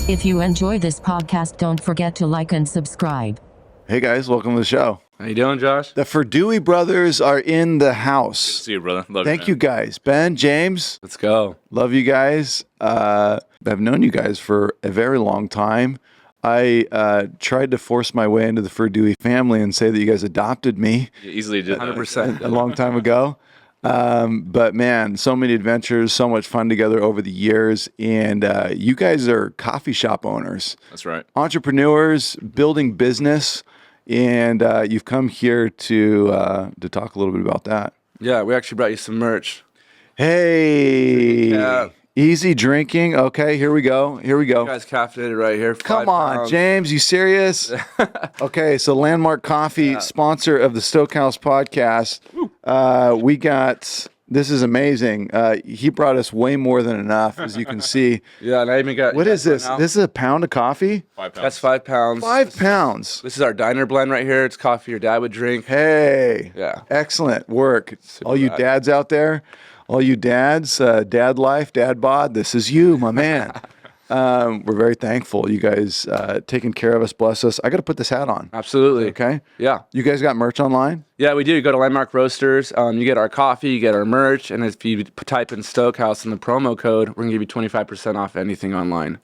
If you enjoy this podcast, don't forget to like and subscribe. Hey guys, welcome to the show. How you doing, Josh? The Furdui brothers are in the house. Good to see you, brother. Love Thank you, you guys. Ben, James, Let's go. love you guys. I've known you guys for a very long time. I tried to force my way into the Furdui family and say that you guys adopted me You easily did 100%. a long time ago. But man, so many adventures, so much fun together over the years. And you guys are coffee shop owners, That's right. entrepreneurs, building business. And you've come here to talk a little bit about that. Yeah, we actually brought you some merch. Hey, Yeah. easy drinking. Okay, here we go. You guys caffeinated right here. Come 5 on, pounds. James, you serious? Okay, so Landmark Coffee, sponsor of the Stoked podcast. We got, this is amazing. He brought us way more than enough, as you can see. Yeah, and I even got. What is this? Now. This is a pound of coffee? 5 pounds. That's 5 pounds. 5 pounds. This is our diner blend right here. It's coffee your dad would drink. Hey, Yeah. excellent work. All you bad. dads out there, all you dads, dad life, dad bod, this is you, my man. We're very thankful. You guys taking care of us, bless us. I got to put this hat on. Absolutely. Okay. Yeah. You guys got merch online? Yeah, we do. You go to Landmark Roasters. You get our coffee, you get our merch, and if you type in Stokehouse in the promo code, we're gonna give you 25% off anything online.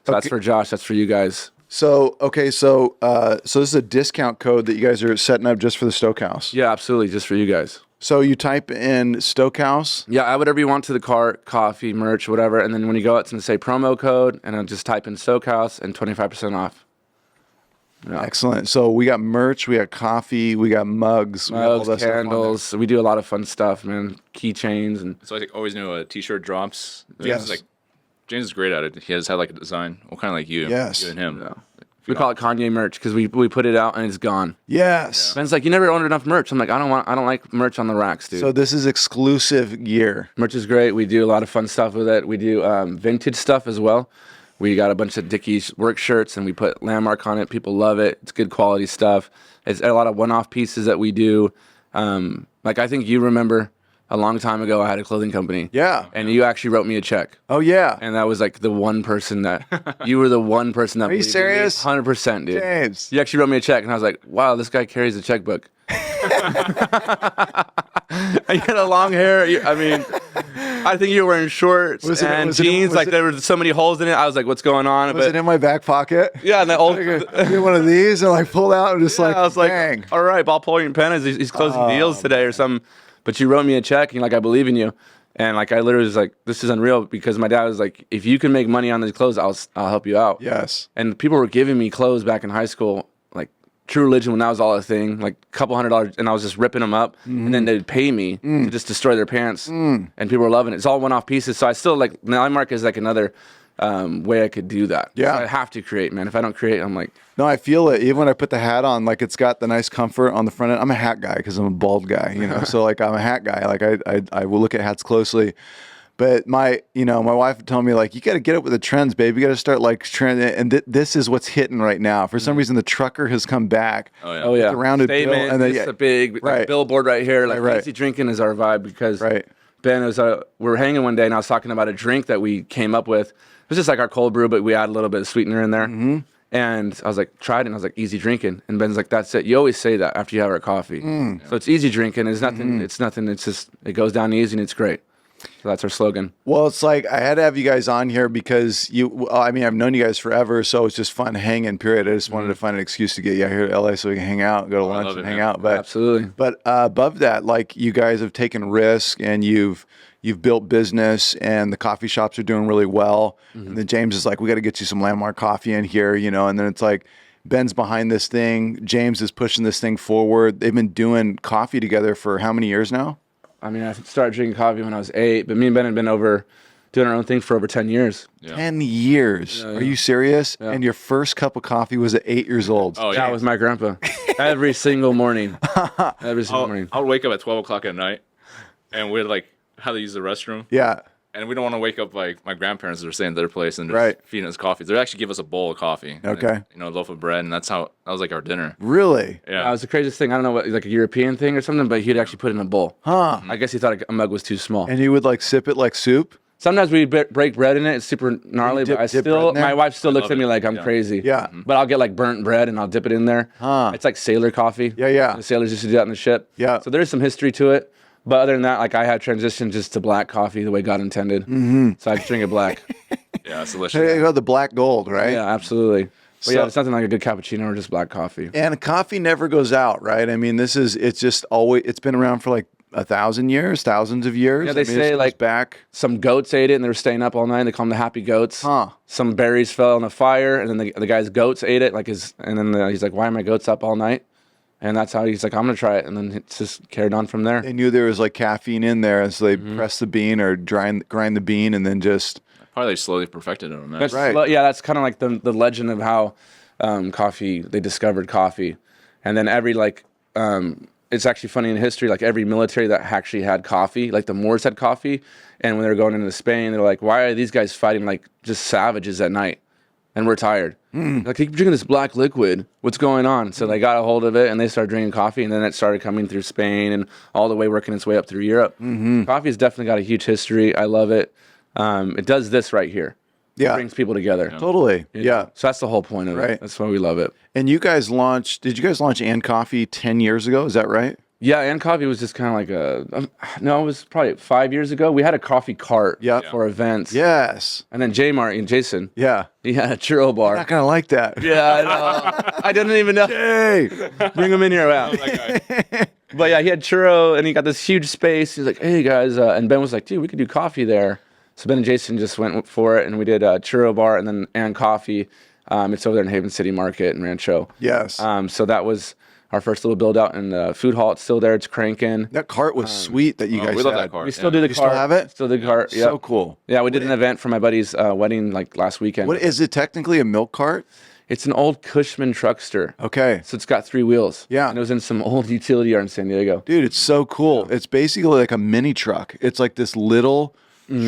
So that's for Josh. That's for you guys. So, okay, so this is a discount code that you guys are setting up just for the Stokehouse. Yeah, absolutely. Just for you guys. So you type in Stokehouse. Yeah, add whatever you want to the cart, coffee, merch, whatever. And then when you go, it's going to say promo code, and then just type in Stokehouse and 25% off. Yeah. Excellent. So we got merch, we got coffee, we got mugs, we got all Mugs, that stuff on there. candles. We do a lot of fun stuff, man. Keychains. And So I always knew a t-shirt drops. Yes. James is great at it. He has had like a design. Well, kind of like you. Yes. You and him. we call it Kanye merch because we put it out and it's gone. Yes. Ben's like, you never owned enough merch. I'm like, I don't like merch on the racks, dude. So this is exclusive gear. Merch is great. We do a lot of fun stuff with it. We do vintage stuff as well. We got a bunch of Dickies work shirts, and we put Landmark on it. People love it. It's good quality stuff. It's a lot of one-off pieces that we do. Like I think you remember a long time ago, I had a clothing company. Yeah. And you actually wrote me a check. Oh, yeah. And that was like the one person that, you were the one person that. Are you serious? 100%, dude. James. You actually wrote me a check, and I was like, wow, this guy carries a checkbook. You had a long hair. I mean, I think you were wearing shorts and jeans. Like there were so many holes in it. I was like, what's going on? Was it in my back pocket? Yeah, and the old. Get one of these and like pull out and just Yeah, like, I was like, bang. all right, ball pulling pen is he's closing deals today or something. But you wrote me a check, and you're like, I believe in you. And like I literally was like, this is unreal, because my dad was like, if you can make money on these clothes, I'll help you out. Yes. And people were giving me clothes back in high school, like True Religion when that was all a thing, like a couple $100, and I was just ripping them up, and then they'd pay me to just destroy their pants, and people were loving it. It's all one-off pieces, so I still like Landmark is like another way I could do that. Yeah. So I have to create, man. If I don't create, I'm like, No, I feel it. Even when I put the hat on, like it's got the nice comfort on the front end. I'm a hat guy because I'm a bald guy, you know. So like I'm a hat guy. Like I will look at hats closely. But my wife would tell me like, you got to get up with the trends, babe. You got to start like trend. And this is what's hitting right now. For some reason, the trucker has come back. Oh yeah. oh yeah, The rounded bill, statement, and then it's yeah, a big right. billboard right here. Like Right. easy drinking is our vibe, because Right. Ben was we were hanging one day, and I was talking about a drink that we came up with. It was just like our cold brew, but we add a little bit of sweetener in there. Mm-hmm. And I was like, tried it, and I was like, easy drinking. And Ben's like, that's it. You always say that after you have our coffee. So it's easy drinking. It's nothing. It's nothing. It's just, it goes down easy, and it's great. So that's our slogan. Well, it's like I had to have you guys on here because I've known you guys forever, so it's just fun hanging, period. I just wanted to find an excuse to get you out here to LA so we can hang out, go to lunch love and it, hang man. out. But Absolutely. But above that, like you guys have taken risk and you've built business, and the coffee shops are doing really well. And then James is like, we got to get you some Landmark coffee in here, you know. And then it's like Ben's behind this thing, James is pushing this thing forward. They've been doing coffee together for how many years now? I mean, I started drinking coffee when I was 8, but me and Ben had been doing our own thing for over 10 years. Yeah. 10 years. Are you serious? Yeah. And your first cup of coffee was at 8 years old. Oh That yeah. was my grandpa. Every single morning. Every single morning. I would wake up at 12 o'clock at night, and we'd like how to use the restroom. Yeah. And we don't want to wake up like my grandparents that are staying at their place and they're Right. feeding us coffee. They actually give us a bowl of coffee. and, Okay. a loaf of bread, and that was like our dinner. Really? Yeah. That was the craziest thing. I don't know what, like a European thing or something, but he'd actually put it in a bowl. Huh. I guess he thought a mug was too small. And you would like sip it like soup? Sometimes we break bread in it. It's super gnarly, but my wife still looks at me like I'm crazy. Yeah. But I'll get like burnt bread and I'll dip it in there. It's like sailor coffee. Yeah. The sailors used to do that in the ship. Yeah. So there's some history to it. But other than that, like I had transitioned just to black coffee the way God intended. So I drink it black. Yeah, it's delicious. There you go, the black gold, right? Yeah, absolutely. But So- it's nothing like a good cappuccino or just black coffee. And coffee never goes out, right? I mean, it's just always, it's been around for like 1,000 years, thousands of years. Yeah, they say like back. some goats ate it and they were staying up all night. They call them the happy goats. Some berries fell in a fire and then the guy's goats ate it. And then he's like, why are my goats up all night? And that's how he's like, I'm going to try it. And then it's just carried on from there. They knew there was like caffeine in there, and so they press the bean or grind the bean and then just. Probably slowly perfected it on that. That's Right. Yeah, that's kind of like the legend of how they discovered coffee. And then every it's actually funny in history, like every military that actually had coffee, like the Moors had coffee. And when they were going into Spain, they're like, why are these guys fighting like just savages at night? And we're tired. Like, keep drinking this black liquid. What's going on? So they got a hold of it and they started drinking coffee. And then it started coming through Spain and all the way working its way up through Europe. Coffee has definitely got a huge history. I love it. It does this right here. Yeah. It brings people together. Totally. Yeah. So that's the whole point of Right. it. That's why we love it. And did you guys launch And Coffee 10 years ago? Is that right? Yeah, and coffee was just kind of like no, it was probably 5 years ago. We had a coffee cart for events. Yes. And then Jason, Yeah. he had a churro bar. Not going to like that. Yeah, I know. I didn't even know. Hey. Bring him in here. Wow. But yeah, he had churro and he got this huge space. He's like, hey guys. And Ben was like, dude, we could do coffee there. So Ben and Jason just went for it and we did a churro bar and coffee. It's over there in Haven City Market in Rancho. Yes. So that was our first little build out in the food hall. It's still there. It's cranking. That cart was sweet that you guys we love had. that cart. We still do the You cart. still have it? Still do the cart. Yeah. So cool. Yeah, we did an event for my buddy's wedding like last weekend. What is it technically, a milk cart? It's an old Cushman truckster. Okay. So it's got 3 wheels. Yeah. And it was in some old utility yard in San Diego. Dude, it's so cool. It's basically like a mini truck. It's like this little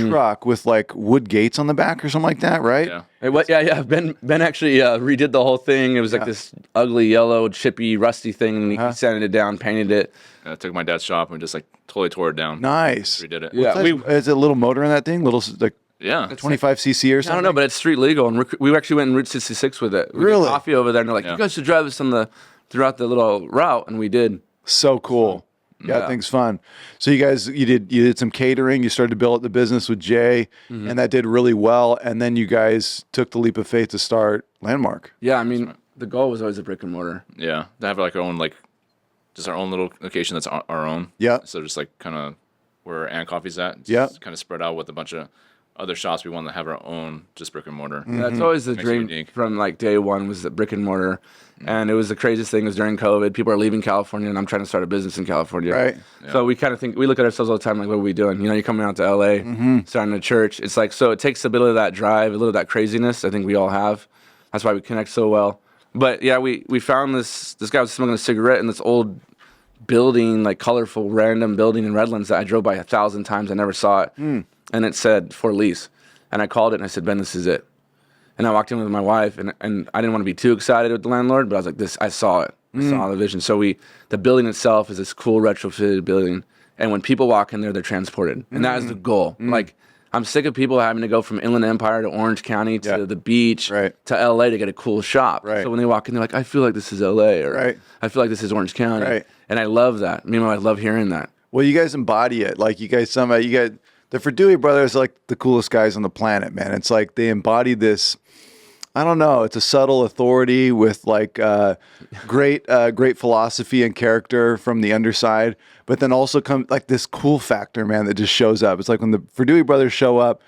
truck with like wood gates on the back or something like that, right? Yeah. Yeah. Ben actually redid the whole thing. It was like this ugly yellow, chippy, rusty thing. And he sanded it down, painted it. I took my dad's shop and just like totally tore it down. Nice. Redid it. Yeah. Is it a little motor in that thing? Little like Yeah. 25cc or I something? don't know, but it's street legal. And we actually went in Route 66 with it. We did Really? coffee over there. And they're like, Yeah. you guys should drive this throughout the little route. And we did. So cool. Yeah, that thing's fun. So you did some catering. You started to build up the business with Jay, and that did really well. And then you guys took the leap of faith to start Landmark. Yeah, I mean, the goal was always a brick and mortar. Yeah. To have like our own, like, just our own little location that's our own. Yeah. So just like kind of where And Coffee's at. Yeah. Kind of spread out with a bunch of other shops. We want to have our own just brick and mortar. That's always the Makes it dream unique. from like day one was the brick and mortar. And it was the craziest thing was during COVID. People are leaving California and I'm trying to start a business in California. Right. So we kind of we look at ourselves all the time like, what are we doing? You know, you're coming out to LA, starting a church. It's like, so it takes a bit of that drive, a little of that craziness I think we all have. That's why we connect so well. But yeah, we found this guy was smoking a cigarette in this old building, like colorful random building in Redlands that I drove by 1,000 times. I never saw it. And it said for lease. And I called it and I said, Ben, this is it. And I walked in with my wife and I didn't want to be too excited with the landlord, but I was like, I saw it. I saw the vision. So the building itself is this cool retrofitted building. And when people walk in there, they're transported. And that is the goal. Like, I'm sick of people having to go from Inland Empire to Orange County to the beach to LA to get a cool shop. Right. So when they walk in, they're like, I feel like this is LA or I feel like this is Orange County. Right. And I love that. Me and my wife love hearing that. Well, you guys embody it. Like you got the Furdui brothers are like the coolest guys on the planet, man. It's like they embody this. I don't know. It's a subtle authority with like great philosophy and character from the underside, but then also come like this cool factor, man, that just shows up. It's like when the Furdui brothers show up,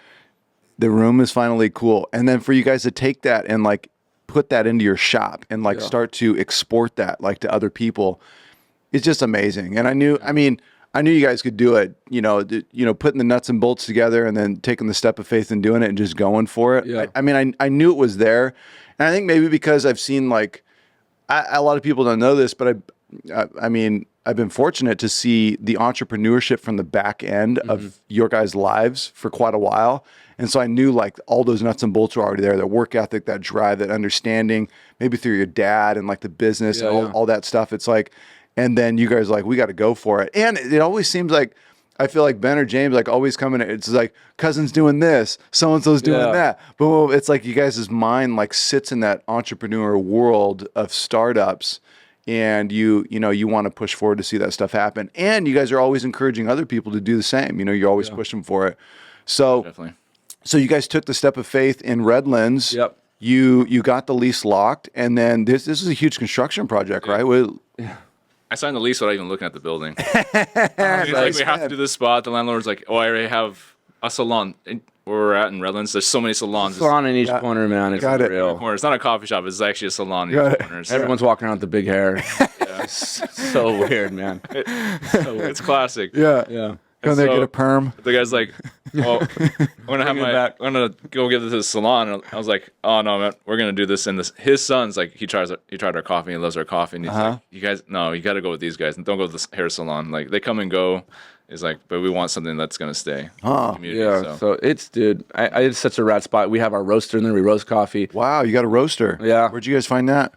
the room is finally cool. And then for you guys to take that and like put that into your shop and like start to export that like to other people, it's just amazing. And I knew you guys could do it, putting the nuts and bolts together and then taking the step of faith and doing it and just going for it. Yeah. I knew it was there. And I think maybe because I've seen like, a lot of people don't know this, but I've been fortunate to see the entrepreneurship from the back end of your guys' lives for quite a while. And so I knew like all those nuts and bolts were already there, that work ethic, that drive, that understanding, maybe through your dad and like the business and all that stuff. It's like, and then you guys are like, we got to go for it. And it always seems like I feel like Ben or James like always coming. It's like cousin's doing this, so and so's doing that. But it's like you guys' mind like sits in that entrepreneur world of startups, and you want to push forward to see that stuff happen. And you guys are always encouraging other people to do the same. You're always pushing for it. So Definitely. So you guys took the step of faith in Redlands. Yep. You got the lease locked, and then this is a huge construction project, right? I signed the lease without even looking at the building. He's like, we have to do this spot. The landlord's like, oh, I already have a salon. And where we're at in Redlands, there's so many salons. Salon in each corner, man. It's unreal. It's not a coffee shop. It's actually a salon in each corner. Everyone's walking around with the big hair. It's so weird, man. It's classic. Yeah. Go there, get a perm. The guy's like, "Oh, I'm gonna go get this to the salon." And I was like, "Oh no, man, we're gonna do this." And his son's like, he tried our coffee. He loves our coffee. And he's like, "You guys, no, you got to go with these guys and don't go to this hair salon. Like they come and go." He's like, "But we want something that's gonna stay." So it's, dude, it's such a rad spot. We have our roaster in there. We roast coffee. Wow, you got a roaster. Yeah. Where'd you guys find that?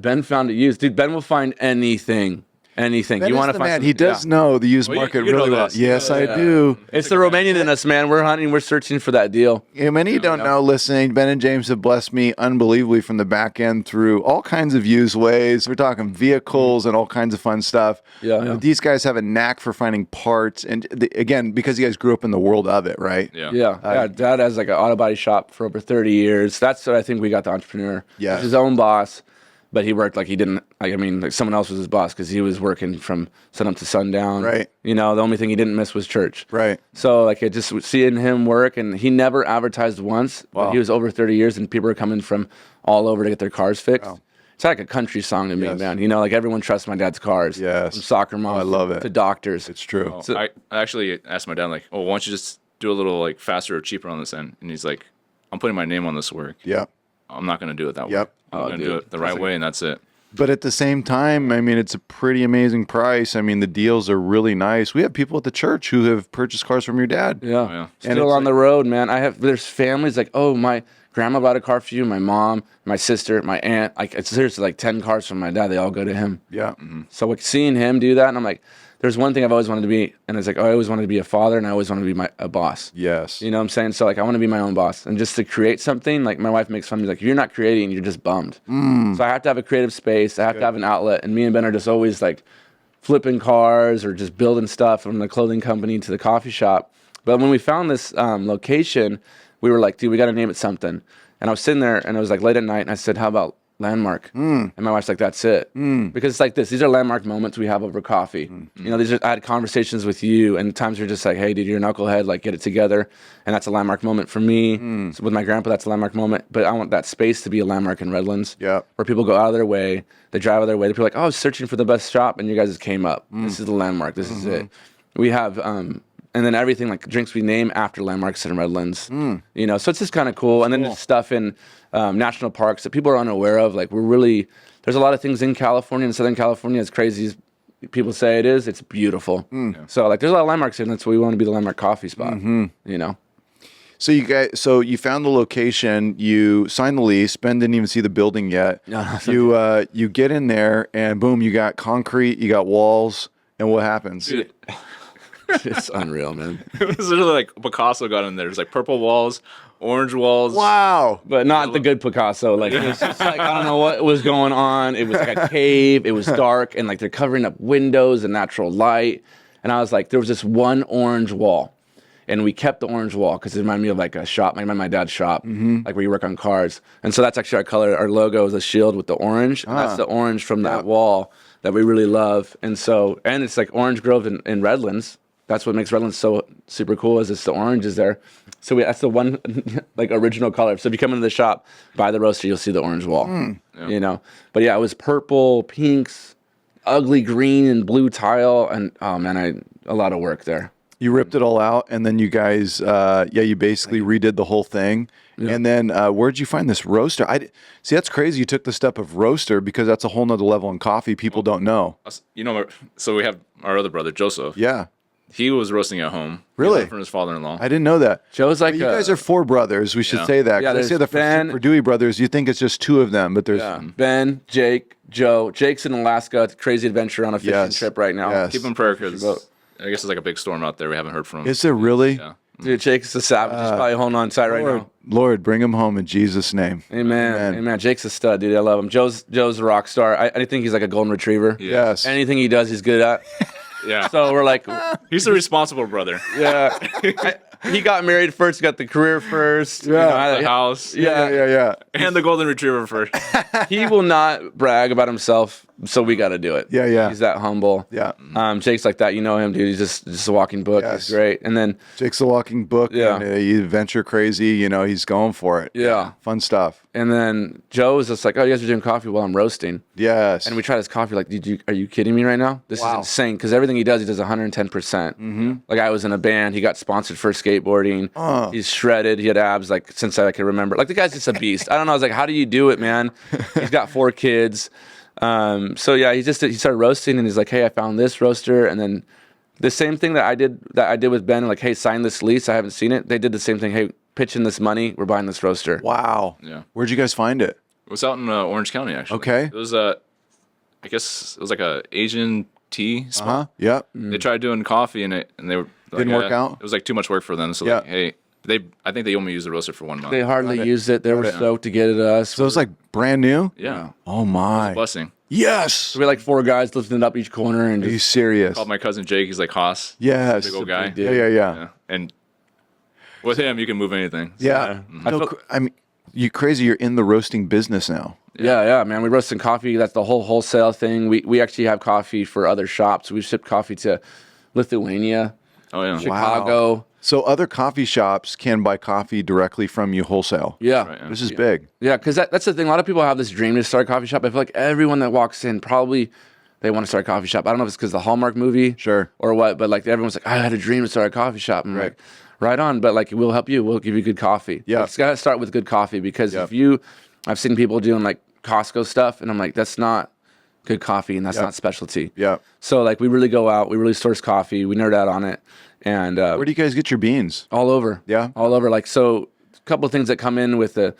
Ben found it used. Dude, Ben will find anything. Anything Ben you want to find? Man. He does know the used market really well. Yes, I do. It's the Romanian in us, man. We're hunting. We're searching for that deal. Yeah, many you don't know, listening, Ben and James have blessed me unbelievably from the back end through all kinds of used ways. We're talking vehicles and all kinds of fun stuff. Yeah. But these guys have a knack for finding parts. And again, because you guys grew up in the world of it, right? Yeah. Dad has like an auto body shop for over 30 years. That's what I think we got the entrepreneur. Yeah. He's his own boss. But he worked like he didn't, like someone else was his boss because he was working from sun up to sundown. Right. The only thing he didn't miss was church. Right. So like it just seeing him work, and he never advertised once. Wow. But he was over 30 years, and people are coming from all over to get their cars fixed. Wow. It's like a country song to me, Yes. man. Like everyone trusts my dad's cars. Yes. From soccer moms I love it. to doctors. It's true. Oh, I actually asked my dad, like, "Oh, why don't you just do a little like faster or cheaper on this end?" And he's like, "I'm putting my name on this work. Yeah. I'm not going to do it that way. Yep. I'm going to do it the right way, and that's it." But at the same time, I mean, it's a pretty amazing price. I mean, the deals are really nice. We have people at the church who have purchased cars from your dad. Yeah. And Still it's on the road, man. There's families like, oh, my grandma bought a car for you, my mom, my sister, my aunt. It's seriously like 10 cars from my dad. They all go to him. Yeah. So like seeing him do that, and I'm like, there's one thing I've always wanted to be, and it's like, I always wanted to be a father, and I always wanted to be a boss. Yes. You know what I'm saying? So like, I want to be my own boss, and just to create something. Like my wife makes fun of me, like, if you're not creating, you're just bummed. So I have to have a creative space. I have to have an outlet, and me and Ben are just always like flipping cars or just building stuff from the clothing company to the coffee shop. But when we found this location, we were like, dude, we got to name it something. And I was sitting there, and it was like late at night, and I said, how about Landmark? And my wife's like, that's it. Because it's like this. These are landmark moments we have over coffee. I had conversations with you, and times you're just like, hey, dude, you're a knucklehead, like, get it together. And that's a landmark moment for me. So with my grandpa, that's a landmark moment. But I want that space to be a landmark in Redlands. Yeah. Where people go out of their way, they drive out of their way. They're like, oh, I was searching for the best shop, and you guys came up. This is the landmark. This is it. We have, and then everything, like drinks we name after landmarks in Redlands. So it's just kind of cool. And then there's stuff in national parks that people are unaware of. Like there's a lot of things in California and Southern California, as crazy as people say it is, it's beautiful. So like there's a lot of landmarks here, and that's why we want to be the landmark coffee spot, So you found the location, you signed the lease. Ben didn't even see the building yet. You get in there, and boom, you got concrete, you got walls, and what happens? Dude, It's unreal, man. it was literally like Picasso got in there. There's like purple walls, orange walls. Wow. But not the good Picasso. Like, it was just like, I don't know what was going on. It was like a cave. It was dark, and like they're covering up windows and natural light. And I was like, there was this one orange wall. And we kept the orange wall because it reminded me of like a shop, like my dad's shop, like where you work on cars. And so that's actually our color. Our logo is a shield with the orange. And that's the orange from that wall that we really love. And it's like Orange Grove in Redlands. That's what makes Redlands so super cool, is it's the orange is there. So that's the one like original color. So if you come into the shop, buy the roaster, you'll see the orange wall. But yeah, it was purple, pinks, ugly green and blue tile, and oh man, a lot of work there. You ripped it all out, and then you guys, you basically redid the whole thing. Yeah. And then where'd you find this roaster? See, that's crazy. You took the step of roaster because that's a whole nother level in coffee people don't know. So we have our other brother, Joseph. Yeah. He was roasting at home. Really? From his father-in-law. I didn't know that. Joe's like, you guys are four brothers. We should say that. Yeah, I say the Ben, Furdui brothers. You think it's just two of them, but there's Ben, Jake, Joe. Jake's in Alaska. It's a crazy adventure on a fishing trip right now. Yes. Keep in prayer because I guess it's like a big storm out there. We haven't heard from him. Is it really? Yeah. Dude, Jake's a savage. He's probably holding on tight right now. Lord, bring him home in Jesus' name. Amen. Jake's a stud, dude. I love him. Joe's a rock star. I think he's like a golden retriever. Yes. Anything he does, he's good at. Yeah. So we're like, He's the responsible brother. yeah. He got married first, got the career first. Yeah. The house. Yeah. And the golden retriever first. He will not brag about himself, so we got to do it. Yeah. He's that humble. Yeah. Jake's like that. You know him, dude. He's just a walking book. Yes. He's great. And then, Jake's a walking book. Yeah. And he's adventure crazy. You know, he's going for it. Yeah. Fun stuff. and then Joe was just like, "Oh, you guys are doing coffee while I'm roasting." Yes. And we tried his coffee. Like, are you kidding me right now? This is insane. Because everything he does 110%. Mm-hmm. Like, I was in a band. He got sponsored for skateboarding. He's shredded. He had abs, like, since I can remember. Like, the guy's just a beast. I don't know. I was like, how do you do it, man? He's got 4 kids. So yeah, he started roasting, and he's like, "Hey, I found this roaster." And then the same thing that I did with Ben, like, "Hey, sign this lease. I haven't seen it." They did the same thing. "Hey, pitch in this money. We're buying this roaster." Wow. Yeah. Where'd you guys find it? It was out in Orange County, actually. Okay. It was I guess it was like a Asian tea spot. Yep. They tried doing coffee and they were like, Didn't work out? It was like too much work for them. So Yeah. like, hey, I think they only used the roaster for 1 month. They hardly used it. They were stoked to get it to us. So it was like brand new? Yeah. Oh my. Blessing. Yes. So we had like 4 guys lifting it up each corner and Are you just, serious? Called my cousin Jake. He's like Haas. Yes. Big old guy. Yeah. Yeah. And with him, you can move anything. So, Yeah. I mean, you crazy. You're in the roasting business now. yeah, man. We roast some coffee. That's the whole wholesale thing. We actually have coffee for other shops. We ship coffee to Lithuania, Oh yeah. Chicago. So other coffee shops can buy coffee directly from you wholesale. Yeah. Right, yeah. This is big. Yeah, because that's the thing. A lot of people have this dream to start a coffee shop. I feel like everyone that walks in probably they want to start a coffee shop. I don't know if it's because the Hallmark movie, Sure. or what, but like everyone's like, "I had a dream to start a coffee shop." And I'm like, right on, but like we'll help you. We'll give you good coffee. Yeah. It's got to start with good coffee because I've seen people doing like Costco stuff, and I'm like, that's not good coffee, and that's not specialty. Yeah. So like we really go out, we really source coffee, we nerd out on it, and Where do you guys get your beans? all over. Yeah? All over. Like, so a couple of things that come in with the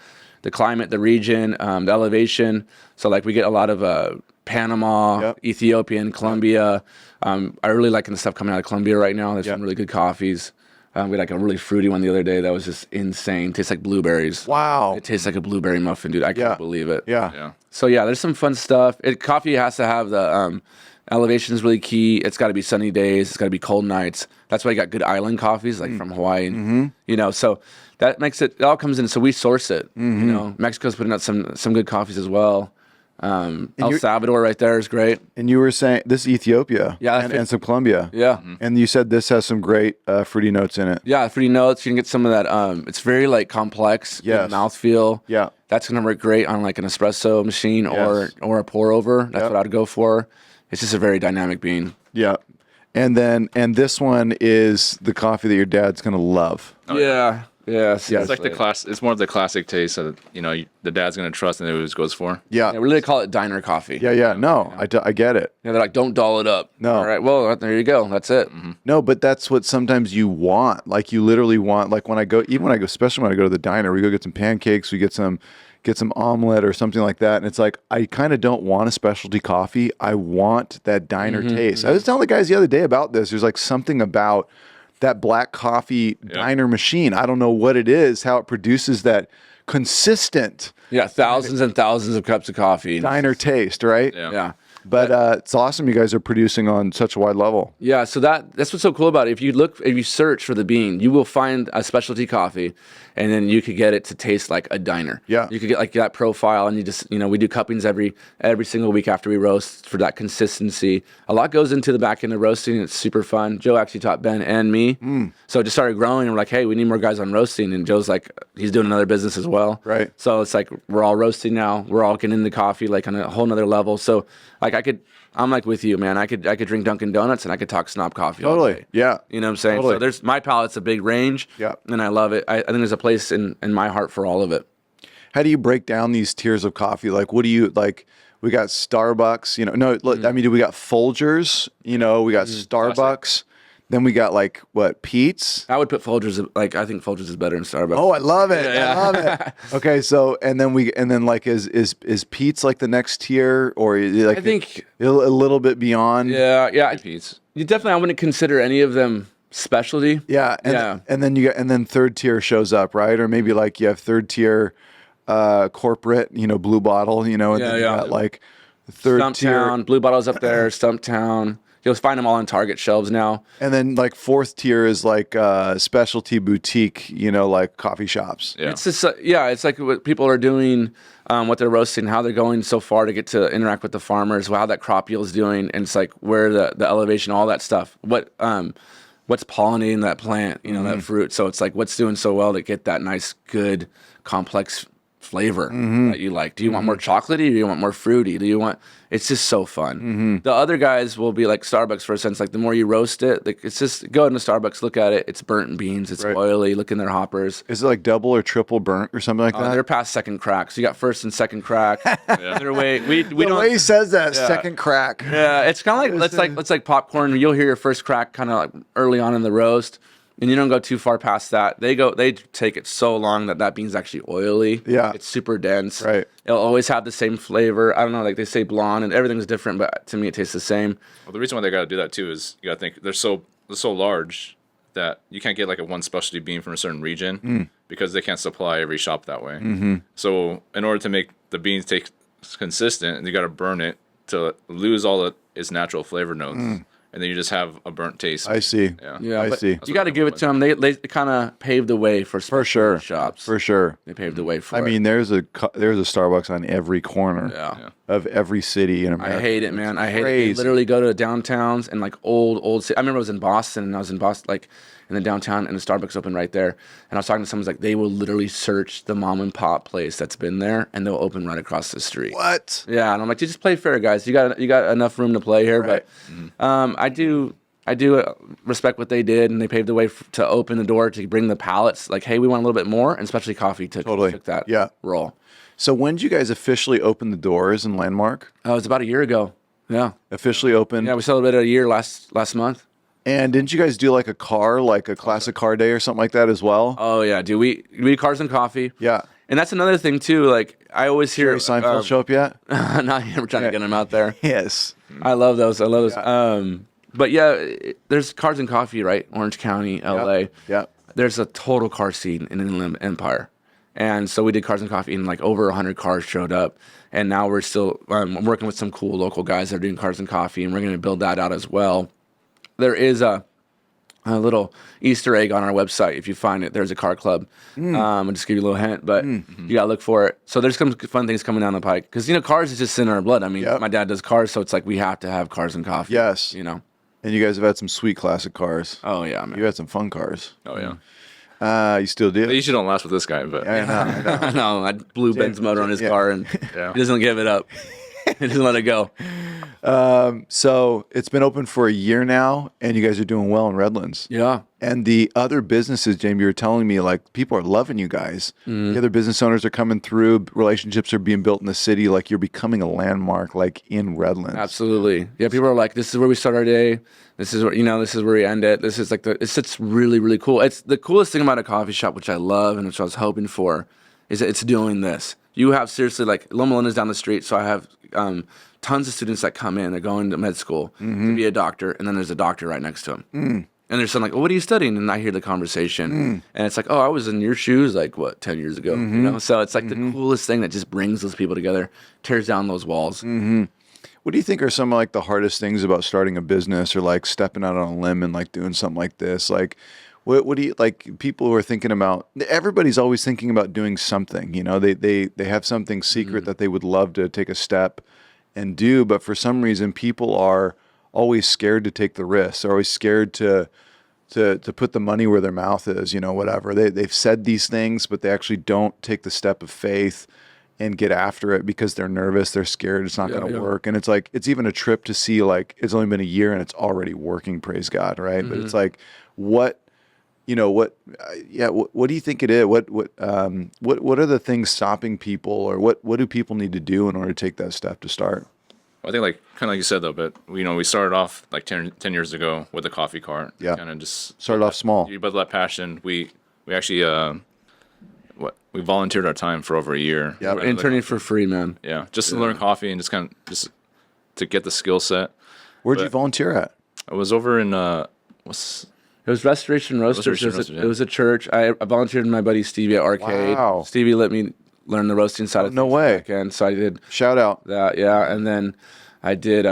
climate, the region, the elevation. So like we get a lot of Panama, Ethiopian, Colombia. I really liking the stuff coming out of Colombia right now. There's some really good coffees. We had like a really fruity one the other day that was just insane. Tastes like blueberries. Wow. It tastes like a blueberry muffin, dude. I can't believe it. Yeah. Yeah. So yeah, there's some fun stuff. Coffee has to have the elevation is really key. It's got to be sunny days. It's got to be cold nights. That's why you got good island coffees like from Hawaii. You know, so that makes it all comes in. So we source it. You know, Mexico's putting out some good coffees as well. El Salvador right there is great. And you were saying this is Ethiopia. Yeah, And some Colombia. Yeah. And you said this has some great fruity notes in it. Yeah, fruity notes. You can get some of that. It's very like complex. Yes. Mouthfeel. Yeah. That's gonna work great on like an espresso machine or a pour over. That's what I'd go for. It's just a very dynamic bean. Yeah. And this one is the coffee that your dad's going to love. Yeah. It's like the class. It's more of the classic taste that the dad's gonna trust and it always goes for. Yeah. Yeah, we really call it diner coffee. Yeah. No, I get it. Yeah, they're like, don't doll it up. No. All right, well, there you go. That's it. No, but that's what sometimes you want. Like you literally want, like especially when I go to the diner, we go get some pancakes, we get some omelet or something like that. And it's like, I kind of don't want a specialty coffee. I want that diner taste. I was telling the guys the other day about this. There's like something about that black coffee diner machine. I don't know what it is, how it produces that consistent Yeah, thousands and thousands of cups of coffee. diner taste, right? Yeah. But it's awesome you guys are producing on such a wide level. Yeah, so that's what's so cool about it. If you search for the bean, you will find a specialty coffee, and then you could get it to taste like a diner. Yeah. You could get like that profile, and you just, we do cuppings every single week after we roast for that consistency. A lot goes into the back end of roasting. It's super fun. Joe actually taught Ben and me. So it just started growing, and we're like, hey, we need more guys on roasting. And Joe's like, he's doing another business as well. Right. So it's like we're all roasting now. We're all getting into coffee like on a whole nother level. So like I'm like with you, man. I could drink Dunkin' Donuts and I could talk snob coffee all Totally. day. Yeah. You know what I'm saying? Totally. So there's my palate's a big range. Yeah. And I love it. I think there's a place in my heart for all of it. How do you break down these tiers of coffee? Like, what do you like? We got Starbucks, I mean, we got Folgers, we got Starbucks. Then we got like what, Pete's? I would put Folgers, like, I think Folgers is better than Starbucks. Oh, I love it. I love it. Okay, so and then like is Pete's like the next tier, or is it like I think a little bit beyond? Yeah. Pete's. You definitely, I wouldn't consider any of them specialty. Yeah, and then you got, and then third tier shows up, right? Or maybe like you have third tier corporate, Blue Bottle, and then you got like third Stumptown, tier. Blue Bottle's up there, Stumptown. You'll find them all on Target shelves now. And then like fourth tier is like specialty boutique, like coffee shops. Yeah. It's just it's like what people are doing, what they're roasting, how they're going so far to get to interact with the farmers, how that crop yield is doing, and it's like where the elevation, all that stuff. What's pollinating that plant, that fruit. So it's like what's doing so well to get that nice, good, complex flavor that you like. Do you want more chocolatey? Or do you want more fruity? It's just so fun. The other guys will be like Starbucks, for a sense. Like the more you roast it, like it's just go into Starbucks, look at it. It's burnt beans. It's oily. Look in their hoppers. Is it like double or triple burnt or something like that? They're past second crack. So you got first and second crack. Either way, we the don't. way he says that, second crack. Yeah, it's kind of like it's like popcorn. You'll hear your first crack kind of like early on in the roast. And you don't go too far past that. They take it so long that bean's actually oily. Yeah. It's super dense. Right. It'll always have the same flavor. I don't know, like they say blonde and everything's different, but to me it tastes the same. Well, the reason why they got to do that too is you got to think they're so large that you can't get like a one specialty bean from a certain region because they can't supply every shop that way. So in order to make the beans take consistent, you got to burn it to lose all its natural flavor notes. And then you just have a burnt taste. I see. Yeah, I see. You got to give it to them. They kind of paved the way for sure shops. For sure. They paved the way for I mean, there's a Starbucks on every corner of every city in America. I hate it, man. I hate crazy. it. They literally go to downtowns and like old city. I remember I was in Boston and I was in Boston, like in the downtown, and the Starbucks open right there. And I was talking to someone like, they will literally search the mom and pop place that's been there and they'll open right across the street. What? Yeah. And I'm like, just play fair, guys. You got enough room to play here. Right. But I do respect what they did, and they paved the way to open the door to bring the pallets. Like, hey, we want a little bit more, and especially coffee took that role. So when did you guys officially open the doors in Landmark? It was about a year ago. Yeah. Officially open? Yeah, we celebrated a year last month. And didn't you guys do like a classic car day or something like that as well? Oh yeah, dude. We do cars and coffee. Yeah. And that's another thing too. Like I always hear Jerry Seinfeld show up yet? Not yet. We're trying to get him out there. Yes. I love those. Yeah. But yeah, there's cars and coffee, right? Orange County, LA. Yeah. There's a total car scene in Inland Empire. And so we did cars and coffee, and like over 100 cars showed up. And now we're still working with some cool local guys that are doing cars and coffee, and we're going to build that out as well. There is a little Easter egg on our website. If you find it, there's a car club. I'll just give you a little hint, but you got to look for it. So there's some fun things coming down the pike. Because, cars is just in our blood. I mean, my dad does cars, so it's like we have to have cars and coffee. Yes. And you guys have had some sweet classic cars. Oh, yeah, man. You had some fun cars. Oh, yeah. You still do? They usually don't last with this guy, but I know. I know. I blew Ben's motor on his car, and Yeah. he doesn't give it up. He doesn't let it go. So it's been open for a year now, and you guys are doing well in Redlands. Yeah. And the other businesses, Jamie, you were telling me, like, people are loving you guys. The other business owners are coming through. Relationships are being built in the city. Like, you're becoming a landmark, like, in Redlands. Absolutely. Yeah, people are like, this is where we start our day. This is where, this is where we end it. This is like it's really, really cool. It's the coolest thing about a coffee shop, which I love and which I was hoping for, is that it's doing this. You have seriously, like, Loma Linda's down the street, so I have tons of students that come in. They're going to med school to be a doctor, and then there's a doctor right next to them. And there's some like, oh, what are you studying? And I hear the conversation. And it's like, oh, I was in your shoes like, 10 years ago? So it's like the coolest thing that just brings those people together, tears down those walls. What do you think are some of, like, the hardest things about starting a business or, like, stepping out on a limb and, like, doing something like this? Like, what do you, like, people who are thinking about, everybody's always thinking about doing something, they have something secret that they would love to take a step and do, but for some reason people are always scared to take the risks. They're always scared to put the money where their mouth is, whatever. They've said these things, but they actually don't take the step of faith and get after it because they're nervous, they're scared it's not going to work. And it's like, it's even a trip to see, like, it's only been a year and it's already working, praise God, right? But it's like, what do you think it is? What are the things stopping people, or what do people need to do in order to take that step to start? I think like kind of like you said though, but we started off like 10 years ago with a coffee cart. Yeah. Kind of just Started off small. But that passion, we actually we volunteered our time for over a year. Yeah. We're interning for free, man. Yeah, just to learn coffee and just to get the skill set. Where'd you volunteer at? I was over in It was Restoration Roasters. Restoration It was a church. I volunteered with my buddy Stevie at Arcade. Wow. Stevie let me learn the roasting side of things. No way. Back end, so I did Shout out. that, yeah. And then I did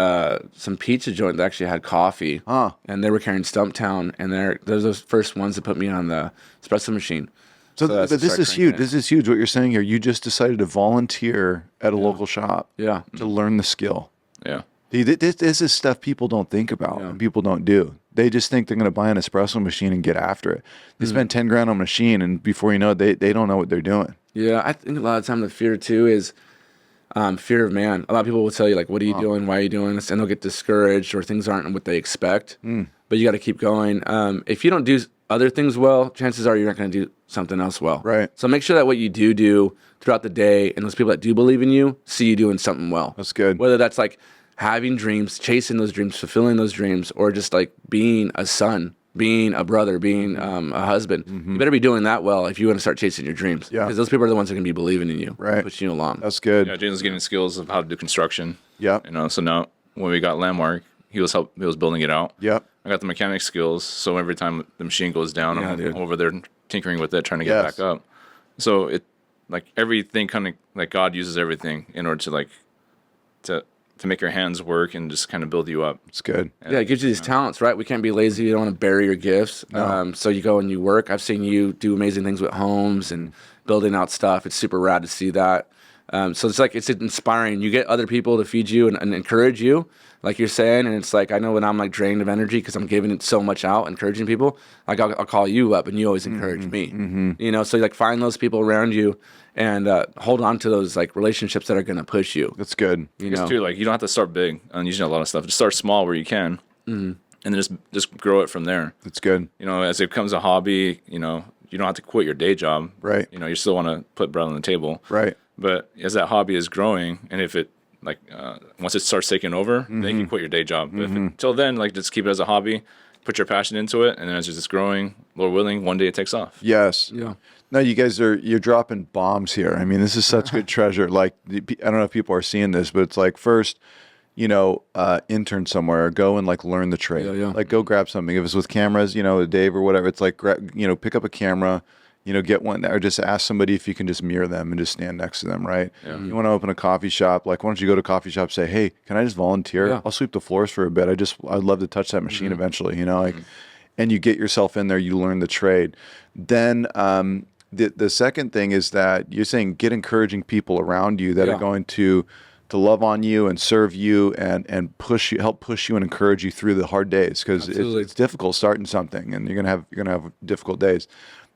some pizza joint that actually had coffee. Huh. And they were carrying Stumptown, and they're those first ones that put me on the espresso machine. So, that's but this start is cranking huge. it. This is huge. What you're saying here. You just decided to volunteer at a local shop. Yeah. To learn the skill. yeah. This is stuff people don't think about and people don't do. They just think they're going to buy an espresso machine and get after it. They spend 10 grand on a machine, and before you know it, they don't know what they're doing. Yeah, I think a lot of time the fear too is fear of man. A lot of people will tell you like, "What are you doing? Why are you doing this?" And they'll get discouraged or things aren't what they expect. But you got to keep going. If you don't do other things well, chances are you're not going to do something else well. Right. So make sure that what you do throughout the day, and those people that do believe in you, see you doing something well. That's good. Whether that's like having dreams, chasing those dreams, fulfilling those dreams, or just like being a son, being a brother, being a husband. You better be doing that well if you want to start chasing your dreams. Yeah. Because those people are the ones that are going to be believing in you, Right. pushing you along. That's good. Yeah, Jaden's getting skills of how to do construction. Yep. So now when we got Landmark, he was building it out. Yep. I got the mechanic skills, so every time the machine goes down, Yeah, I'm dude. over there tinkering with it, trying to get Yes. back up. So it like everything kind of like God uses everything in order to like to make your hands work and just kind of build you up. It's good. Yeah, it gives you these talents, right? We can't be lazy. You don't want to bury your gifts. So you go and you work. I've seen you do amazing things with homes and building out stuff. It's super rad to see that. So it's inspiring. You get other people to feed you and encourage you, like you're saying. And it's like, I know when I'm like drained of energy because I'm giving it so much out, encouraging people, like I'll call you up and you always encourage me. So like find those people around you and hold on to those like relationships that are going to push you. That's good. I guess too, like you don't have to start big on using a lot of stuff. Just start small where you can, and then just grow it from there. That's good. As it becomes a hobby, you don't have to quit your day job. Right. You still want to put bread on the table. Right. But as that hobby is growing, and if it like once it starts taking over, then you can quit your day job. But until then, like just keep it as a hobby, put your passion into it, and then as it's growing, Lord willing, one day it takes off. Yes. Yeah. No, you guys you're dropping bombs here. I mean, this is such good treasure. Like, I don't know if people are seeing this, but it's like first, intern somewhere, go and like learn the trade. Yeah. Like go grab something. If it's with cameras, Dave or whatever, it's like, pick up a camera, get one, or just ask somebody if you can just mirror them and just stand next to them, right? Yeah. You want to open a coffee shop, like why don't you go to a coffee shop, say, hey, can I just volunteer? Yeah. I'll sweep the floors for a bit. I'd love to touch that machine eventually, and you get yourself in there, you learn the trade. Then the second thing is that you're saying get encouraging people around you that are going to love on you and serve you and help push you and encourage you through the hard days, because it's difficult starting something and you're gonna have difficult days.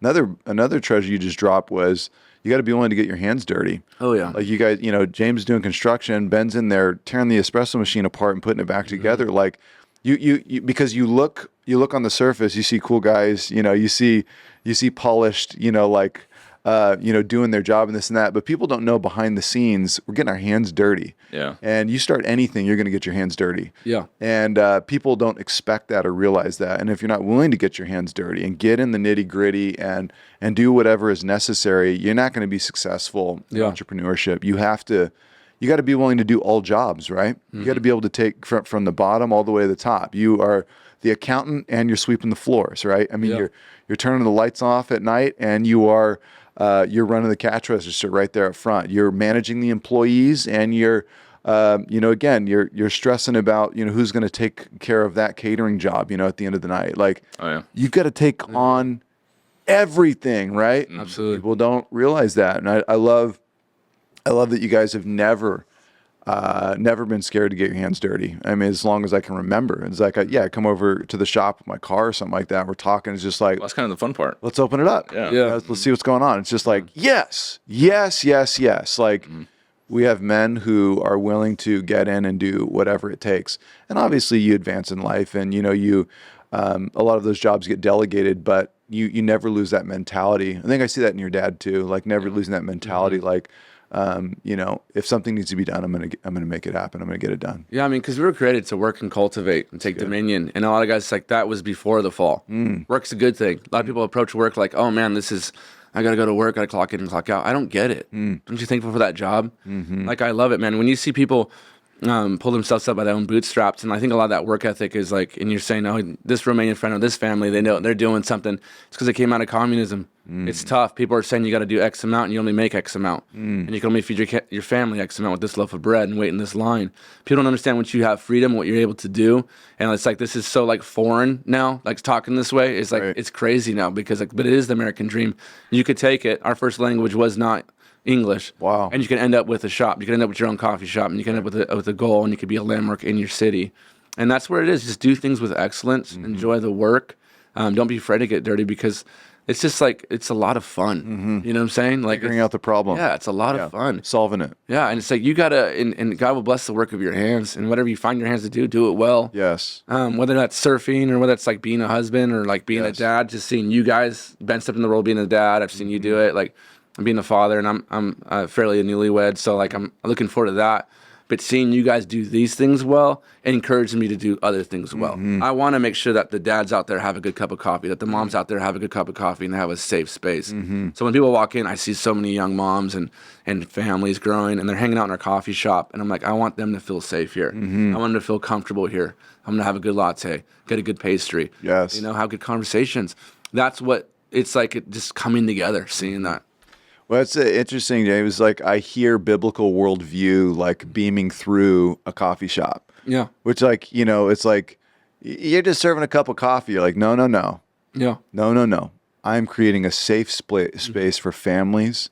Another treasure you just dropped was you got to be willing to get your hands dirty. Oh yeah. Like you guys, James is doing construction, Ben's in there tearing the espresso machine apart and putting it back together. Like you because you look on the surface, you see cool guys, you see polished, doing their job and this and that, but people don't know behind the scenes, we're getting our hands dirty. Yeah. And you start anything, you're going to get your hands dirty. Yeah. And people don't expect that or realize that. And if you're not willing to get your hands dirty and get in the nitty gritty and do whatever is necessary, you're not going to be successful in entrepreneurship. You got to be willing to do all jobs, right? You got to be able to take from the bottom all the way to the top. You are the accountant and you're sweeping the floors, right? I mean, you're turning the lights off at night and you're running the cash register right there up front. You're managing the employees and you're stressing about, who's going to take care of that catering job, at the end of the night. Like, you've got to take on everything, right? Absolutely. People don't realize that. And I love that you guys have never been scared to get your hands dirty. I mean, as long as I can remember. It's like, I come over to the shop with my car or something like that. We're talking. It's just like, Well, that's kind of the fun part. let's open it up. Yeah. Let's see what's going on. It's just like, yes. Like we have men who are willing to get in and do whatever it takes. And obviously you advance in life and, a lot of those jobs get delegated, but you never lose that mentality. I think I see that in your dad too, like never losing that mentality. Like, You know, if something needs to be done, I'm gonna make it happen. I'm gonna get it done. Yeah, I mean, because we were created to work and cultivate and take dominion. And a lot of guys, like, that was before the fall. Work's a good thing. A lot of people approach work like, oh, man, I got to go to work, got to clock in and clock out. I don't get it. Aren't you thankful for that job? Like, I love it, man. When you see people pull themselves up by their own bootstraps, and I think a lot of that work ethic is like, and you're saying, oh, this Romanian friend or this family, they know they're doing something. It's because they came out of communism. It's tough. People are saying you got to do X amount and you only make X amount. And you can only feed your family X amount with this loaf of bread and wait in this line. People don't understand once you have freedom, what you're able to do. And it's like, this is so like foreign now, like talking this way. It's like, it's crazy now because like, but it is the American dream. You could take it. Our first language was not English. Wow. And you can end up with a shop. You can end up with your own coffee shop, and you can end up with a goal, and you could be a landmark in your city. And that's where it is. Just do things with excellence. Enjoy the work. Don't be afraid to get dirty because it's just like, it's a lot of fun. You know what I'm saying? Like Figuring out the problem. Yeah, it's a lot of fun. Solving it. Yeah, and it's like you gotta, and God will bless the work of your hands, and whatever you find your hands to do it well. Yes. Whether that's surfing or whether it's like being a husband or like being a dad, just seeing you guys, Ben stepped in the role of being a dad. I've seen you do it. Like I'm being a father, and I'm fairly a newlywed, so like I'm looking forward to that. But seeing you guys do these things well encourages me to do other things well. I want to make sure that the dads out there have a good cup of coffee, that the moms out there have a good cup of coffee, and have a safe space. So when people walk in, I see so many young moms and families growing, and they're hanging out in our coffee shop, and I'm like, I want them to feel safe here. I want them to feel comfortable here. I'm going to have a good latte, get a good pastry. Yes. You know, have good conversations. That's what it's like, it just coming together, seeing that. Well, it's interesting, James. Like I hear biblical worldview like beaming through a coffee shop. Yeah. Which, like, you know, it's like you're just serving a cup of coffee. You're like, no. Yeah. No. I'm creating a safe space for families,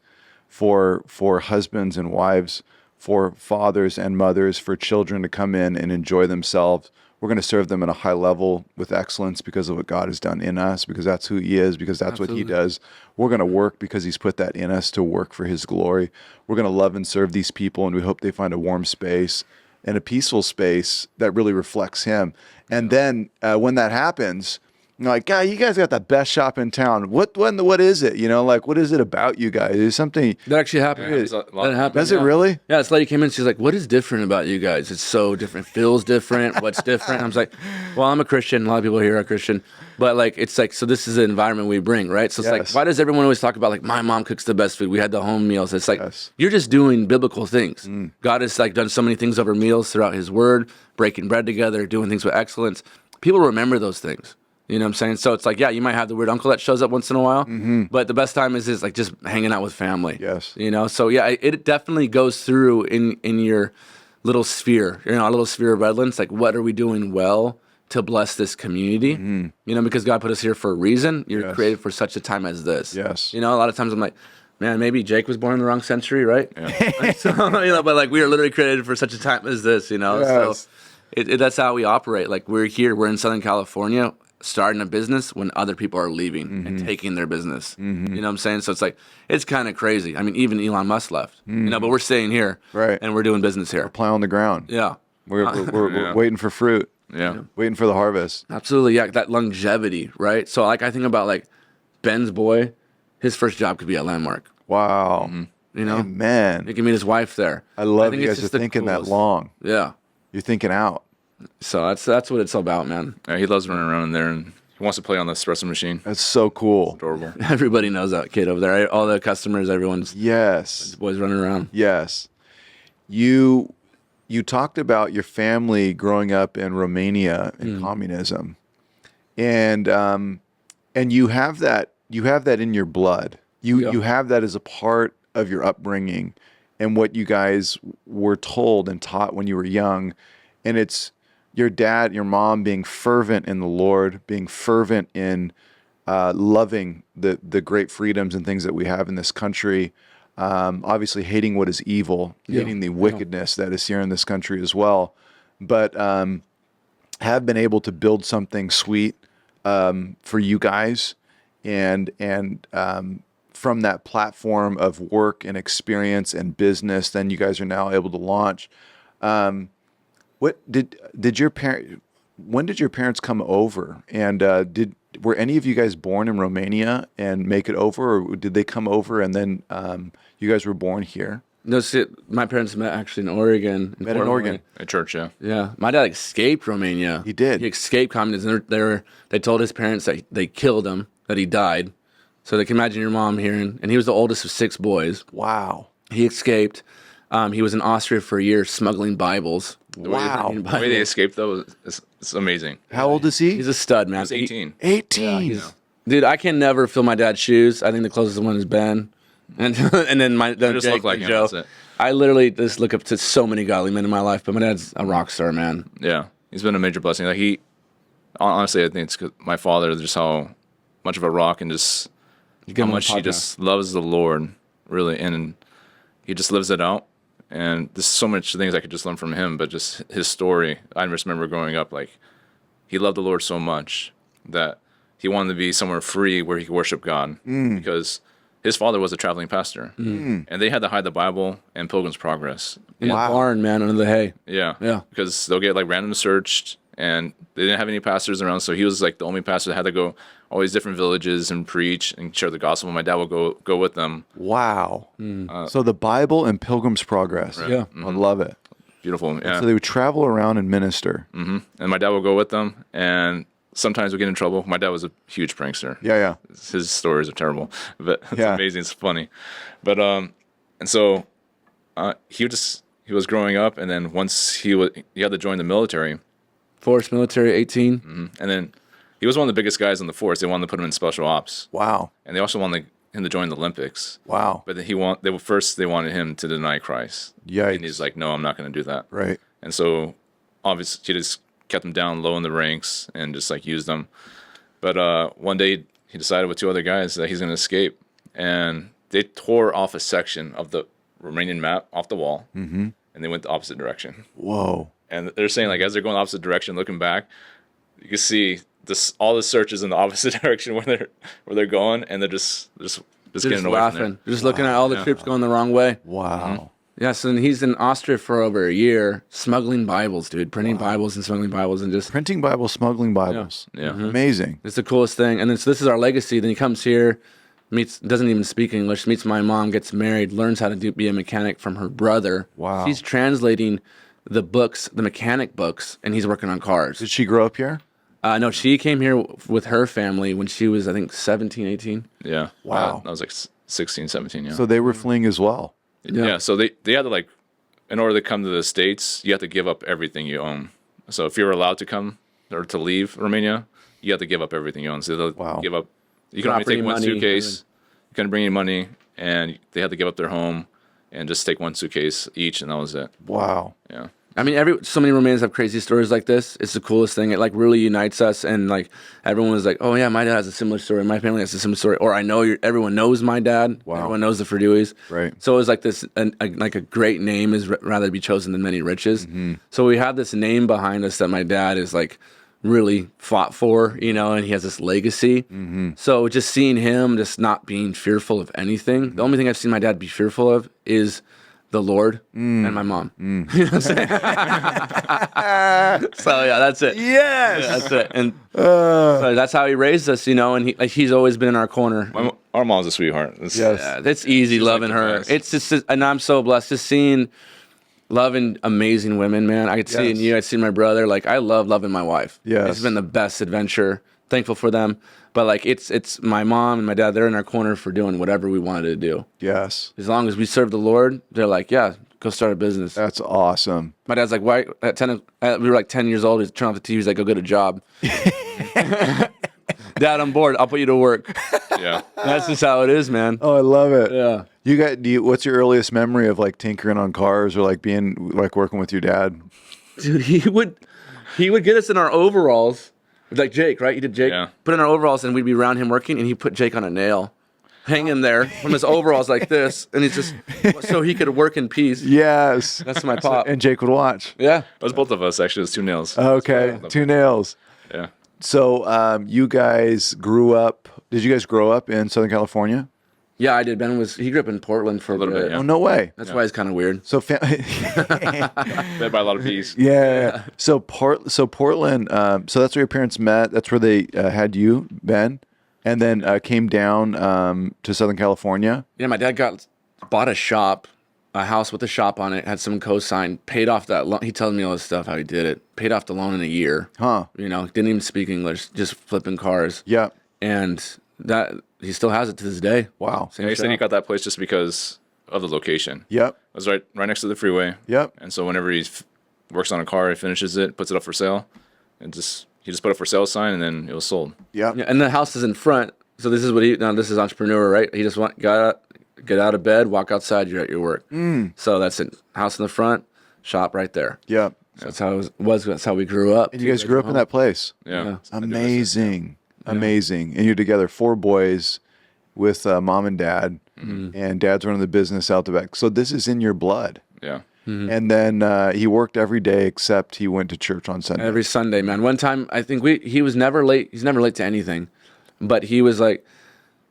for husbands and wives, for fathers and mothers, for children to come in and enjoy themselves. We're going to serve them at a high level with excellence because of what God has done in us, because that's who he is, because that's what he does. We're going to work because he's put that in us to work for his glory. We're going to love and serve these people, and we hope they find a warm space and a peaceful space that really reflects him. And then when that happens, you're like, God, you guys got the best shop in town. What is it? You know, like, what is it about you guys? Is something that actually happened? That happened. Does it really? Yeah, this lady came in. She's like, "What is different about you guys? It's so different. It feels different. What's different?" I was like, "Well, I'm a Christian. A lot of people here are Christian, but like, it's like, so this is the environment we bring, right? So it's like, why does everyone always talk about like my mom cooks the best food? We had the home meals. It's like you're just doing biblical things. God has like done so many things over meals throughout His Word, breaking bread together, doing things with excellence. People remember those things." You know what I'm saying? So it's like, yeah, you might have the weird uncle that shows up once in a while, but the best time is like just hanging out with family. Yes. You know, so yeah, it definitely goes through in your little sphere, you know, a little sphere of Redlands. Like, what are we doing well to bless this community? You know, because God put us here for a reason. You're created for such a time as this. Yes. You know, a lot of times I'm like, man, maybe Jake was born in the wrong century, right? Yeah. So, you know, but like we are literally created for such a time as this, you know? Yes. So that's how we operate. Like we're here, we're in Southern California, starting a business when other people are leaving and taking their business. You know what I'm saying? So it's like, it's kind of crazy. I mean, even Elon Musk left, you know, but we're staying here and we're doing business here. Plow on the ground. Yeah. We're waiting for fruit. Yeah. Waiting for the harvest. Absolutely. Yeah. That longevity, right? So like, I think about like Ben's boy, his first job could be at Landmark. Wow. You know? Man. He can meet his wife there. I love think you it's guys are just the thinking that coolest. long. Yeah. You're thinking out. So that's what it's all about, man. Yeah, he loves running around in there, and he wants to play on the espresso machine. That's so cool. Adorable. Everybody knows that kid over there. Right? All the customers, everyone's Yes. boys running around. Yes. You talked about your family growing up in Romania in communism. And you have that in your blood. You have that as a part of your upbringing and what you guys were told and taught when you were young. And it's your dad, your mom being fervent in the Lord, being fervent in loving the great freedoms and things that we have in this country. Obviously hating what is evil, hating the wickedness that is here in this country as well. But have been able to build something sweet for you guys. And from that platform of work and experience and business, then you guys are now able to launch. What did your parent? When did your parents come over? And were any of you guys born in Romania and make it over, or did they come over and then you guys were born here? No, see, my parents met actually in Oregon. Met in Oregon. At church, yeah. Yeah, my dad escaped Romania. He did. He escaped communism. They told his parents that they killed him, that he died. So they can imagine your mom hearing. And he was the oldest of 6 boys. Wow. He escaped. He was in Austria for a year smuggling Bibles. Wow. The way they escaped, though, it's amazing. How old is he? He's a stud, man. He's 18. 18. Dude, I can never fill my dad's shoes. I think the closest one is Ben. And and then just Jake look like and him, Joe. that's it. I literally just look up to so many godly men in my life, but my dad's a rock star, man. Yeah, he's been a major blessing. Like honestly, I think it's 'cause my father, just how much of a rock and just how much he just loves the Lord, really, and he just lives it out. And there's so much things I could just learn from him, but just his story. I just remember growing up, like he loved the Lord so much that he wanted to be somewhere free where he could worship God because his father was a traveling pastor, and they had to hide the Bible and Pilgrim's Progress. In a barn, man, under the hay. Yeah, because they'll get like random searched, and they didn't have any pastors around, so he was like the only pastor that had to go all these different villages and preach and share the gospel. My dad would go with them. Wow. So the Bible and Pilgrim's Progress. Yeah. I love it. Beautiful. Yeah. So they would travel around and minister. And my dad would go with them, and sometimes we get in trouble. My dad was a huge prankster. Yeah. His stories are terrible, but it's Yeah. amazing. It's funny. But and so he was growing up, and then once he had to join the military. Force military, 18. And then he was one of the biggest guys in the force. They wanted to put him in special ops. Wow. And they also wanted him to join the Olympics. Wow. But then they wanted him to deny Christ. Yikes. And he's like, no, I'm not going to do that. Right. And so obviously he just kept him down low in the ranks and just like used them. But one day he decided with 2 other guys that he's going to escape. And they tore off a section of the Romanian map off the wall. And they went the opposite direction. Whoa. And they're saying, like, as they're going the opposite direction, looking back, you can see all the searches in the opposite direction where they're going, and they're just getting away laughing. from there. They're just looking at all the troops going the wrong way. Wow. Yeah, so then he's in Austria for over a year, smuggling Bibles, dude, printing Bibles and smuggling Bibles, and just Printing Bibles, smuggling Bibles. Yeah. Amazing. it's the coolest thing. And then so this is our legacy. Then he comes here, doesn't even speak English, meets my mom, gets married, learns how to be a mechanic from her brother. Wow. She's translating the books, the mechanic books, and he's working on cars. Did she grow up here? No, she came here with her family when she was, I think, 17, 18. Yeah. Wow. I was like 16, 17, yeah. So they were fleeing as well. Yeah, so they had to, like, in order to come to the States, you have to give up everything you own. So if you're allowed to come or to leave Romania, you have to give up everything you own. So they'll give up, you can only take one suitcase, you couldn't bring any money, and they had to give up their home and just take one suitcase each, and that was it. Wow. Yeah. I mean, so many Romanians have crazy stories like this. It's the coolest thing. It like really unites us, and like everyone was like, "Oh yeah, my dad has a similar story. My family has a similar story." Or I know everyone knows my dad. Wow. Everyone knows the Furduis. Right. So it was like this, like a great name is rather to be chosen than many riches. So we have this name behind us that my dad is like really fought for, you know, and he has this legacy. So just seeing him just not being fearful of anything. The only thing I've seen my dad be fearful of is the Lord and my mom. You know what I'm saying? So yeah, that's it. Yes. Yeah, that's it. And so that's how he raised us, you know. And he's always been in our corner. Our mom's a sweetheart. Yes. Yeah, it's easy loving like the her. best. It's just, and I'm so blessed just seeing loving amazing women, man. I could see in you. I see my brother. Like I love loving my wife. Yes. It's been the best adventure. Thankful for them. But like it's my mom and my dad. They're in our corner for doing whatever we wanted to do. Yes. As long as we serve the Lord, they're like, yeah, go start a business. That's awesome. My dad's like, why? At 10, we were like 10 years old. He turned off the TV. He's like, go get a job. Dad, I'm bored. I'll put you to work. Yeah. That's just how it is, man. Oh, I love it. Yeah. What's your earliest memory of like tinkering on cars or like being like working with your dad? Dude, he would get us in our overalls. Like Jake, right? He did Jake. Yeah. Put in our overalls and we'd be around him working and he'd put Jake on a nail. Hang him there from his overalls like this. And he's just, so he could work in peace. Yes. That's my pop. And Jake would watch. Yeah. It was both of us, actually. It was 2 nails. Okay. 2 nails. Yeah. So you guys grew up, did you guys grow up in Southern California? Yeah, I did. He grew up in Portland for a little bit, yeah. Oh, no way. That's why he's kind of weird. So Fed by a lot of bees. yeah. So Portland, so that's where your parents met. That's where they had you, Ben, and then came down to Southern California. Yeah, my dad bought a shop a house with a shop on it, had some co-sign, paid off that loan. He tells me all this stuff, how he did it. Paid off the loan in a year. Huh. You know, didn't even speak English, just flipping cars. Yeah. And that he still has it to this day. Wow. Same He said he shop. got that place just because of the location. Yep. It was right next to the freeway. Yep. And so whenever he works on a car, he finishes it, puts it up for sale, and he just put a for sale sign, and then it was sold. Yep. Yeah, and the house is in front. So this is this is entrepreneur, right? He just get out of bed, walk outside, you're at your work. So that's it. House in the front, shop right there. Yep. So that's how it was. That's how we grew up. And you guys grew up in that place. Yeah. Amazing. Amazing. And you're together, 4 boys with mom and dad, and dad's running the business out the back. So this is in your blood. Yeah. And then he worked every day except he went to church on Sunday. Every Sunday, man. One time, I think he was never late. He's never late to anything. But he was like,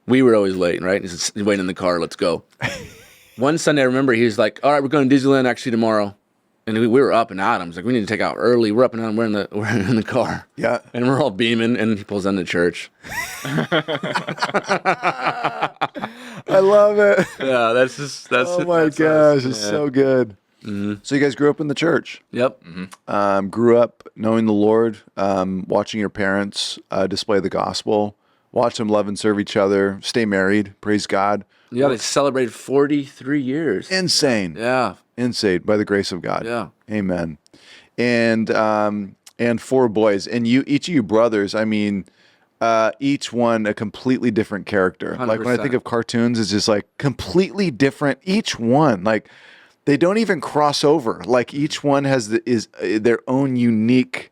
we were always late, right? He's waiting in the car, let's go. One Sunday, I remember he was like, all right, we're going to Disneyland actually tomorrow. And we were up and at him. He's like, we need to take out early. We're up and at him. We're in the car. Yeah. And we're all beaming, and he pulls down the church. I love it. Yeah, that's Oh my that's gosh, us. it's Yeah. so good. So you guys grew up in the church. Yep. Grew up knowing the Lord, watching your parents display the gospel, watch them love and serve each other, stay married, praise God. Yeah, they celebrated 43 years. Insane. Yeah. Insane by the grace of God. Yeah. Amen. And 4 boys. And each of you brothers, I mean, each one a completely different character. Like when I 100%. think of cartoons, it's just like completely different. Each one, like they don't even cross over. Like each one has their own unique.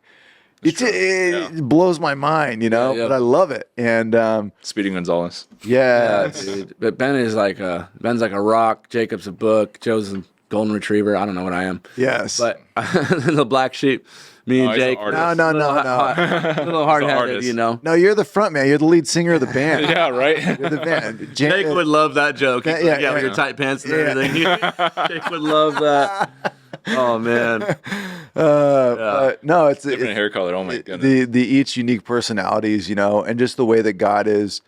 It blows my mind, you know, Yeah. but I love it. And Speedy Gonzalez. yeah, Dude. But Ben's like a rock. Jacob's a book. Joe's a golden retriever. I don't know what I am. yes, But the black sheep, me and he's an Jake. artist. no. Little hard-headed, artist. you know. No, you're the front man. You're the lead singer of the band. Yeah, right. You're the band. Jake would love that joke. Yeah, With your tight pants and everything. Jake would love that. Oh man. but no, it's Different hair color. Oh my goodness. the each unique personalities, you know, and just the way that God has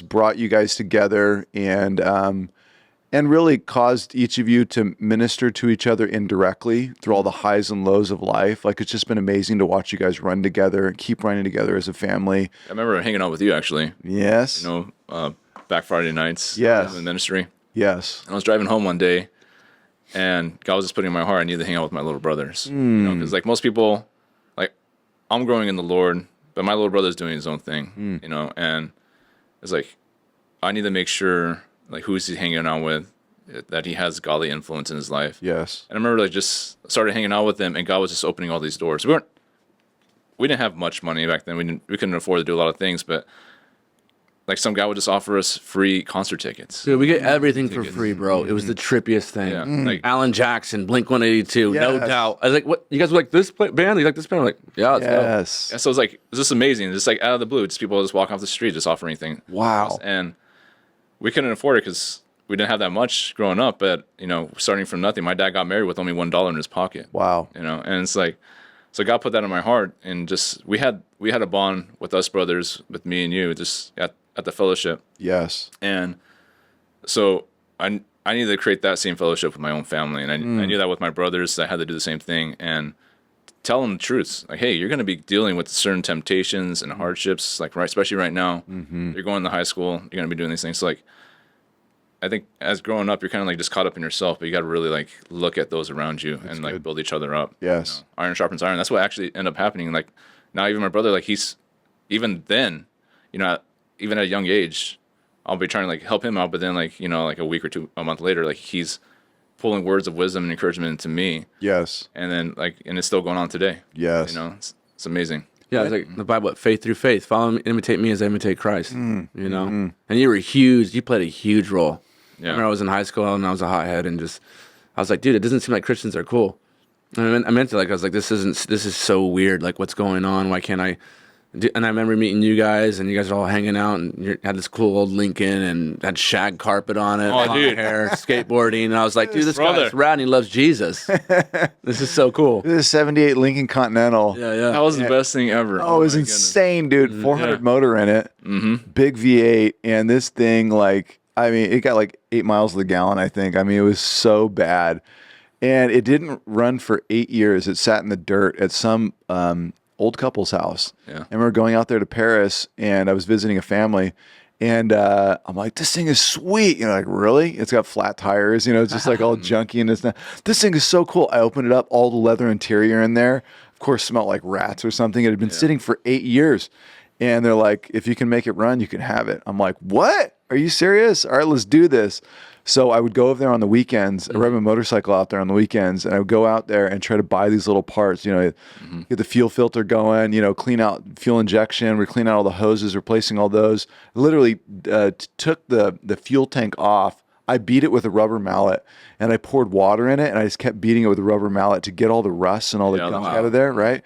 brought you guys together and really caused each of you to minister to each other indirectly through all the highs and lows of life. Like it's just been amazing to watch you guys run together and keep running together as a family. I remember hanging out with you actually. Yes. You know, back Friday nights. Yes. In the ministry. Yes. I was driving home one day, and God was just putting in my heart I needed to hang out with my little brothers. You know, because like most people, like I'm growing in the Lord, but my little brother's doing his own thing. You know, and it's like I need to make sure like who's he hanging out with, that he has godly influence in his life. Yes. And I remember like just started hanging out with them, and God was just opening all these doors. We didn't have much money back then. We couldn't afford to do a lot of things, but like some guy would just offer us free concert tickets. Dude, we get everything for free, bro. It was the trippiest thing. Yeah, like Alan Jackson, Blink 182, no Yes. doubt. I was like, "What? You guys like this band? You like this band?" I'm like, "Yeah, let's go." Yes. and so it's like it's just amazing. Just like out of the blue, just people just walk off the street, just offering anything. Wow. And we couldn't afford it because we didn't have that much growing up. But you know, starting from nothing, my dad got married with only $1 in his pocket. Wow. You know, and it's like, so God put that in my heart, and just we had a bond with us brothers, with me and you, just at the fellowship. Yes. And so I needed to create that same fellowship with my own family, and I knew that with my brothers, I had to do the same thing and tell them the truths. Like, hey, you're going to be dealing with certain temptations and hardships, like especially right now. You're going to high school, you're going to be doing these things. So like, I think as growing up, you're kind of like just caught up in yourself, but you got to really like look at those around you and like build each other up. Yes. You know, iron sharpens iron. That's what actually ended up happening. Like now, even my brother, like he's even then, you know, even at a young age, I'll be trying to like help him out, but then like, you know, like a month later, like he's pulling words of wisdom and encouragement into me. Yes. And then like, and it's still going on today. Yes. You know, it's amazing. Yeah, it's like the Bible, faith through faith. Follow me, imitate me as I imitate Christ. You know? And you were huge. You played a huge role. Yeah. I remember I was in high school and I was a hothead and I was like, dude, it doesn't seem like Christians are cool. And I meant it like, I was like, this is so weird. Like, what's going on? Why can't I? And I remember meeting you guys, and you guys were all hanging out, and you had this cool old Lincoln, and had shag carpet on it, Oh, long dude. hair, skateboarding, and I was like, dude, this Brother. guy's rad, and he loves Jesus. This is so cool. This is a 78 Lincoln Continental. Yeah, That yeah. was the best thing ever. Oh, it was my goodness. insane, dude. 400 Yeah. motor in it. Big V8. And this thing, like, I mean, it got like 8 miles to the gallon, I think. I mean, it was so bad. And it didn't run for 8 years. It sat in the dirt at some old couple's house. Yeah. And we were going out there to Paris, and I was visiting a family. And I'm like, this thing is sweet. You know, like, really? It's got flat tires. You know, it's just like all junky. And it's not. This thing is so cool. I opened it up, all the leather interior in there. Of course, smelled like rats or something. It had been sitting for 8 years. And they're like, if you can make it run, you can have it. I'm like, what? Are you serious? All right, let's do this. So I would go over there on the weekends. I ride my motorcycle out there on the weekends, and I would go out there and try to buy these little parts. You know, get the fuel filter going. You know, clean out fuel injection. We clean out all the hoses, replacing all those. Literally took the fuel tank off. I beat it with a rubber mallet, and I poured water in it, and I just kept beating it with a rubber mallet to get all the rust and all the gunk out of there. Right.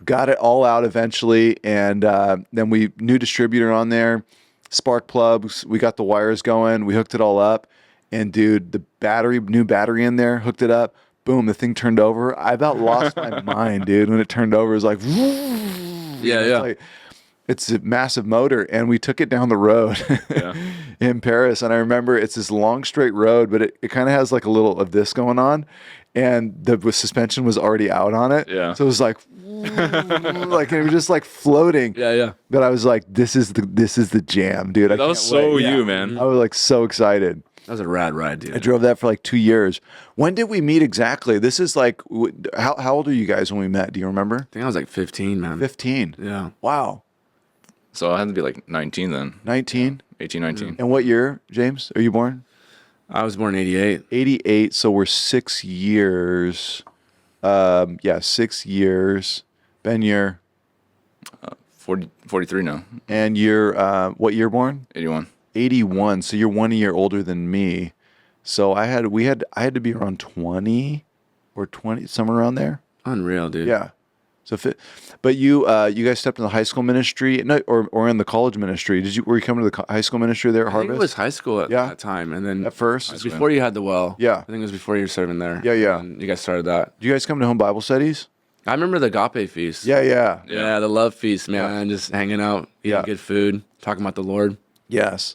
Got it all out eventually, and then new distributor on there, spark plugs. We got the wires going. We hooked it all up. And dude, the new battery in there, hooked it up. Boom, the thing turned over. I about lost my mind, dude. When it turned over, it was like, it's a massive motor. And we took it down the road in Paris. And I remember it's this long, straight road, but it kind of has like a little of this going on. And the suspension was already out on it. Yeah. So it was like, like it was just like floating. Yeah. But I was like, this is the jam, dude. That was so you, man. I was like so excited. That was a rad ride, dude. I drove that for like 2 years. When did we meet exactly? This is like, how old are you guys when we met? Do you remember? I think I was like 15, man. 15. Yeah. Wow. So I had to be like 19 then. 19? 18, 19. And what year, James, are you born? I was born in 88. 88, so we're 6 years. 6 years. Ben, you're? 43 now. And you're, what year born? 81. 81, so you're 1 year older than me. So I had to be around 20 or 20, somewhere around there. Unreal, dude. Yeah. So, but you guys stepped in the high school ministry, or in the college ministry. Were you coming to the high school ministry there at I Harvest? think it was high school at that time, and then at first, it was before you had the well. Yeah. I think it was before you were serving there. Yeah. And you guys started that. Did you guys come to home Bible studies? I remember the agape feast. Yeah. Yeah, the love feast, man. Just hanging out, eating good food, talking about the Lord. Yes.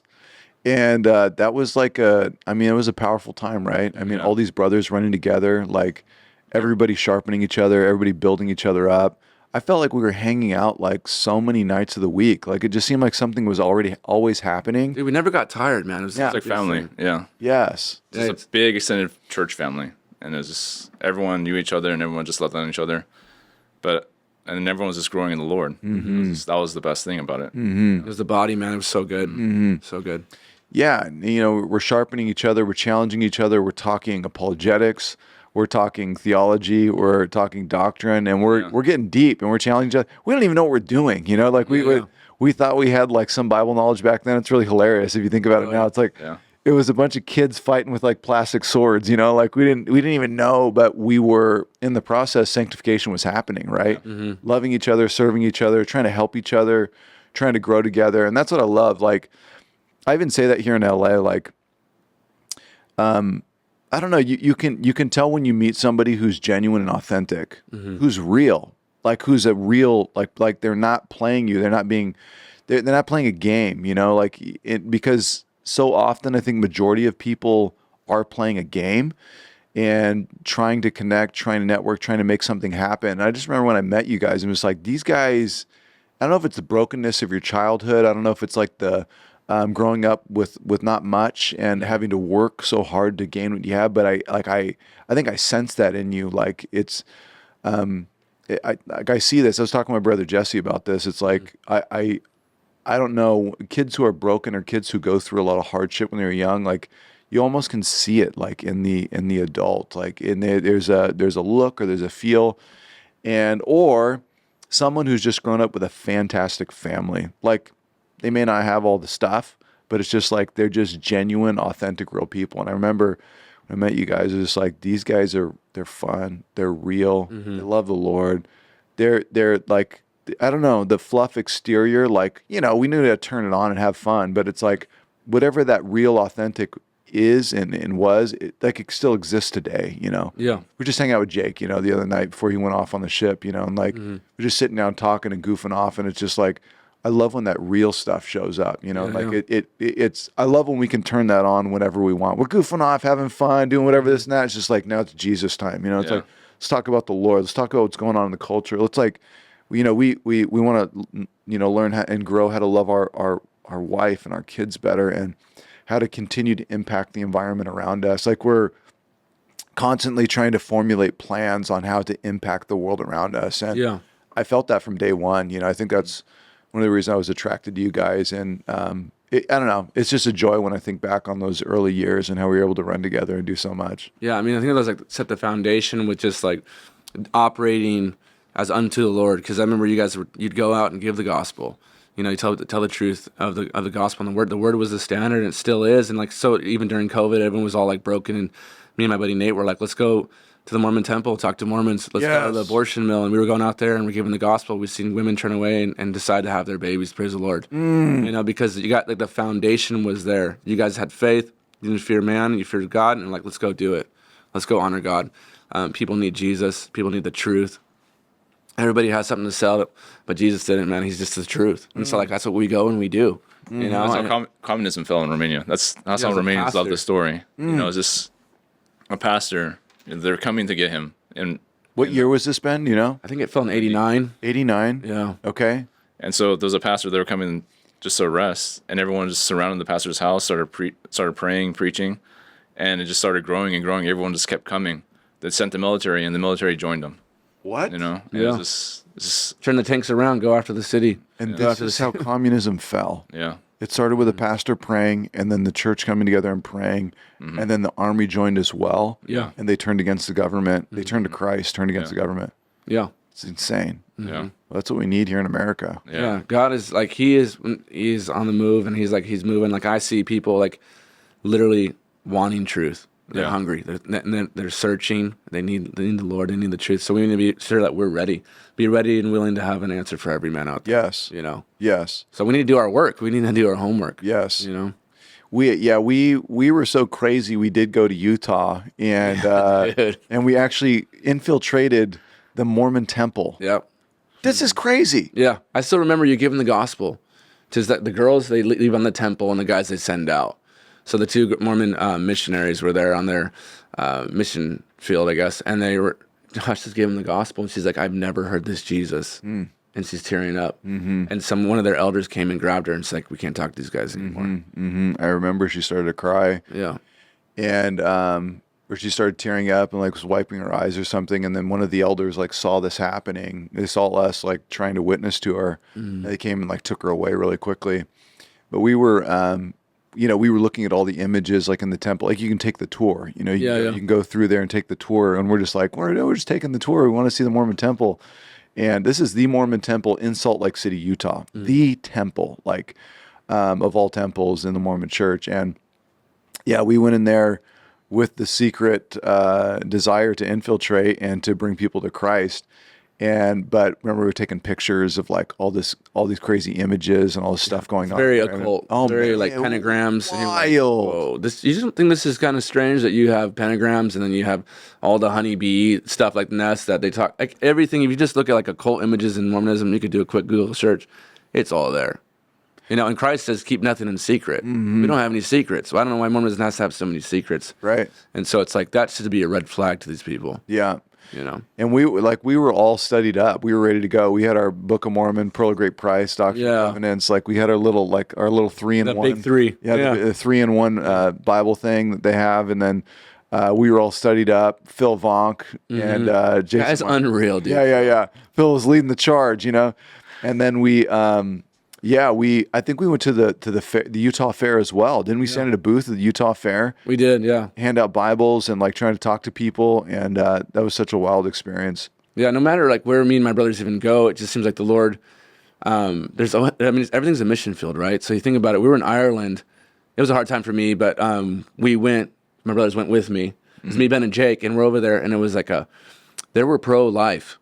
And that was like it was a powerful time, right? I mean, all these brothers running together, like everybody sharpening each other, everybody building each other up. I felt like we were hanging out like so many nights of the week. Like it just seemed like something was always happening. Dude, we never got tired, man. It was It's like family. Yeah. Yes. It's a big extended church family. And it was just, everyone knew each other and everyone just loved on each other. And then everyone was just growing in the Lord. That was the best thing about it. It was the body, man. It was so good. So good. Yeah, we're sharpening each other, we're challenging each other, we're talking apologetics, we're talking theology, we're talking doctrine, and we're getting deep and we're challenging each other. We don't even know what we're doing, like we thought we had like some Bible knowledge back then. It's really hilarious if you think about it now. It's like it was a bunch of kids fighting with like plastic swords, like we didn't even know, but we were in the process. Sanctification was happening, right? Loving each other, serving each other, trying to help each other, trying to grow together, and that's what I love. Like, I even say that here in LA, like, I don't know, you can tell when you meet somebody who's genuine and authentic, who's real, like who's a real, like they're not playing you, they're not playing a game, because so often I think majority of people are playing a game and trying to connect, trying to network, trying to make something happen. And I just remember when I met you guys, and it was like, these guys, I don't know if it's the brokenness of your childhood, I don't know if it's like the growing up with not much and having to work so hard to gain what you have, but I think I sense that in you. Like it's, I see this. I was talking to my brother Jesse about this. It's like I don't know, kids who are broken or kids who go through a lot of hardship when they're young. Like you almost can see it, like in the adult. Like there's a look or there's a feel, or someone who's just grown up with a fantastic family. Like, they may not have all the stuff, but it's just like they're just genuine, authentic, real people. And I remember when I met you guys, it was just like, these guys they're fun, they're real, they love the Lord. They're like, I don't know, the fluff exterior, like, we knew to turn it on and have fun, but it's like whatever that real, authentic is and was, it still exists today, Yeah. We're just hanging out with Jake, the other night before he went off on the ship, and like we're just sitting down talking and goofing off, and it's just like, I love when that real stuff shows up, it's, I love when we can turn that on whenever we want. We're goofing off, having fun, doing whatever this and that. It's just like, now it's Jesus time, it's like, let's talk about the Lord. Let's talk about what's going on in the culture. Let's like, we want to, learn how and grow how to love our wife and our kids better and how to continue to impact the environment around us. Like we're constantly trying to formulate plans on how to impact the world around us. And I felt that from day one. I think that's one of the reasons I was attracted to you guys. And I don't know, it's just a joy when I think back on those early years and how we were able to run together and do so much. Yeah, I mean, I think that was like set the foundation with just like operating as unto the Lord. Because I remember you'd go out and give the gospel. You tell the truth of the gospel and the word. The word was the standard, and it still is. And like so, even during COVID, everyone was all like broken. And me and my buddy Nate were like, let's go to the Mormon temple, talk to Mormons. Let's go to the abortion mill. And we were going out there and we're giving the gospel. We've seen women turn away and decide to have their babies. Praise the Lord. Because you got like the foundation was there. You guys had faith. You didn't fear man. You feared God. And like, let's go do it. Let's go honor God. People need Jesus. People need the truth. Everybody has something to sell, but Jesus didn't, man. He's just the truth. And so like, that's what we go and we do. That's how communism fell in Romania. That's how Romanians love the story. It's just a pastor. They're coming to get him. And what year was this, Ben? I think it fell in 89. 89? Yeah. Okay. And so there was a pastor that were coming just to arrest, and everyone just surrounded the pastor's house, started praying, preaching, and it just started growing and growing. Everyone just kept coming. They sent the military, and the military joined them. What? It was just turn the tanks around, go after the city. And this is how communism fell. Yeah. It started with a pastor praying, and then the church coming together and praying, and then the army joined as well. Yeah. And they turned against the government. They turned to Christ, turned against the government. Yeah. It's insane. Yeah. Well, that's what we need here in America. Yeah. God is like, he's on the move, and he's moving. Like I see people like literally wanting truth. They're hungry. They're searching. They need the Lord. They need the truth. So we need to be sure that we're ready. Be ready and willing to have an answer for every man out there. Yes. Yes. So we need to do our work. We need to do our homework. Yes. We were so crazy. We did go to Utah and and we actually infiltrated the Mormon temple. Yep. This is crazy. Yeah. I still remember you giving the gospel to the girls they leave on the temple and the guys they send out. So the two Mormon missionaries were there on their mission field, I guess, and Josh just gave them the gospel, and she's like, I've never heard this Jesus. And she's tearing up. And one of their elders came and grabbed her and said, like, we can't talk to these guys anymore. I remember she started to cry. Yeah. And where she started tearing up and like was wiping her eyes or something. And then one of the elders like saw this happening. They saw us like trying to witness to her. They came and like took her away really quickly. But we were... we were looking at all the images like in the temple. Like you can take the tour, you can go through there and take the tour. And we're just like, we're just taking the tour. We want to see the Mormon temple. And this is the Mormon temple in Salt Lake City, Utah. The temple, like of all temples in the Mormon church. And we went in there with the secret desire to infiltrate and to bring people to Christ. But remember, we were taking pictures of like all these crazy images and all this stuff going on. Very occult. Very like pentagrams. Wild. Like, you don't think this is kind of strange that you have pentagrams and then you have all the honeybee stuff like nests that they talk, like everything. If you just look at like occult images in Mormonism, you could do a quick Google search. It's all there. And Christ says, keep nothing in secret. We don't have any secrets. So I don't know why Mormonism has to have so many secrets. Right. And so it's like, that should be a red flag to these people. Yeah. And we were all studied up. We were ready to go. We had our Book of Mormon, Pearl of Great Price, Doctrine and Covenants. Like we had our little 3-in-1. The big three. Yeah. The 3-in-1 Bible thing that they have. And then we were all studied up. Phil Vonk and Jason. That's unreal, dude. Yeah. Phil was leading the charge, And then we I think we went to the Utah Fair as well. Didn't we stand at a booth at the Utah Fair? We did, yeah. Hand out Bibles and like trying to talk to people, and that was such a wild experience. Yeah, no matter like where me and my brothers even go, it just seems like the Lord. Everything's a mission field, right? So you think about it. We were in Ireland. It was a hard time for me, but we went. My brothers went with me. It was me, Ben, and Jake, and we're over there, and it was like they were pro-life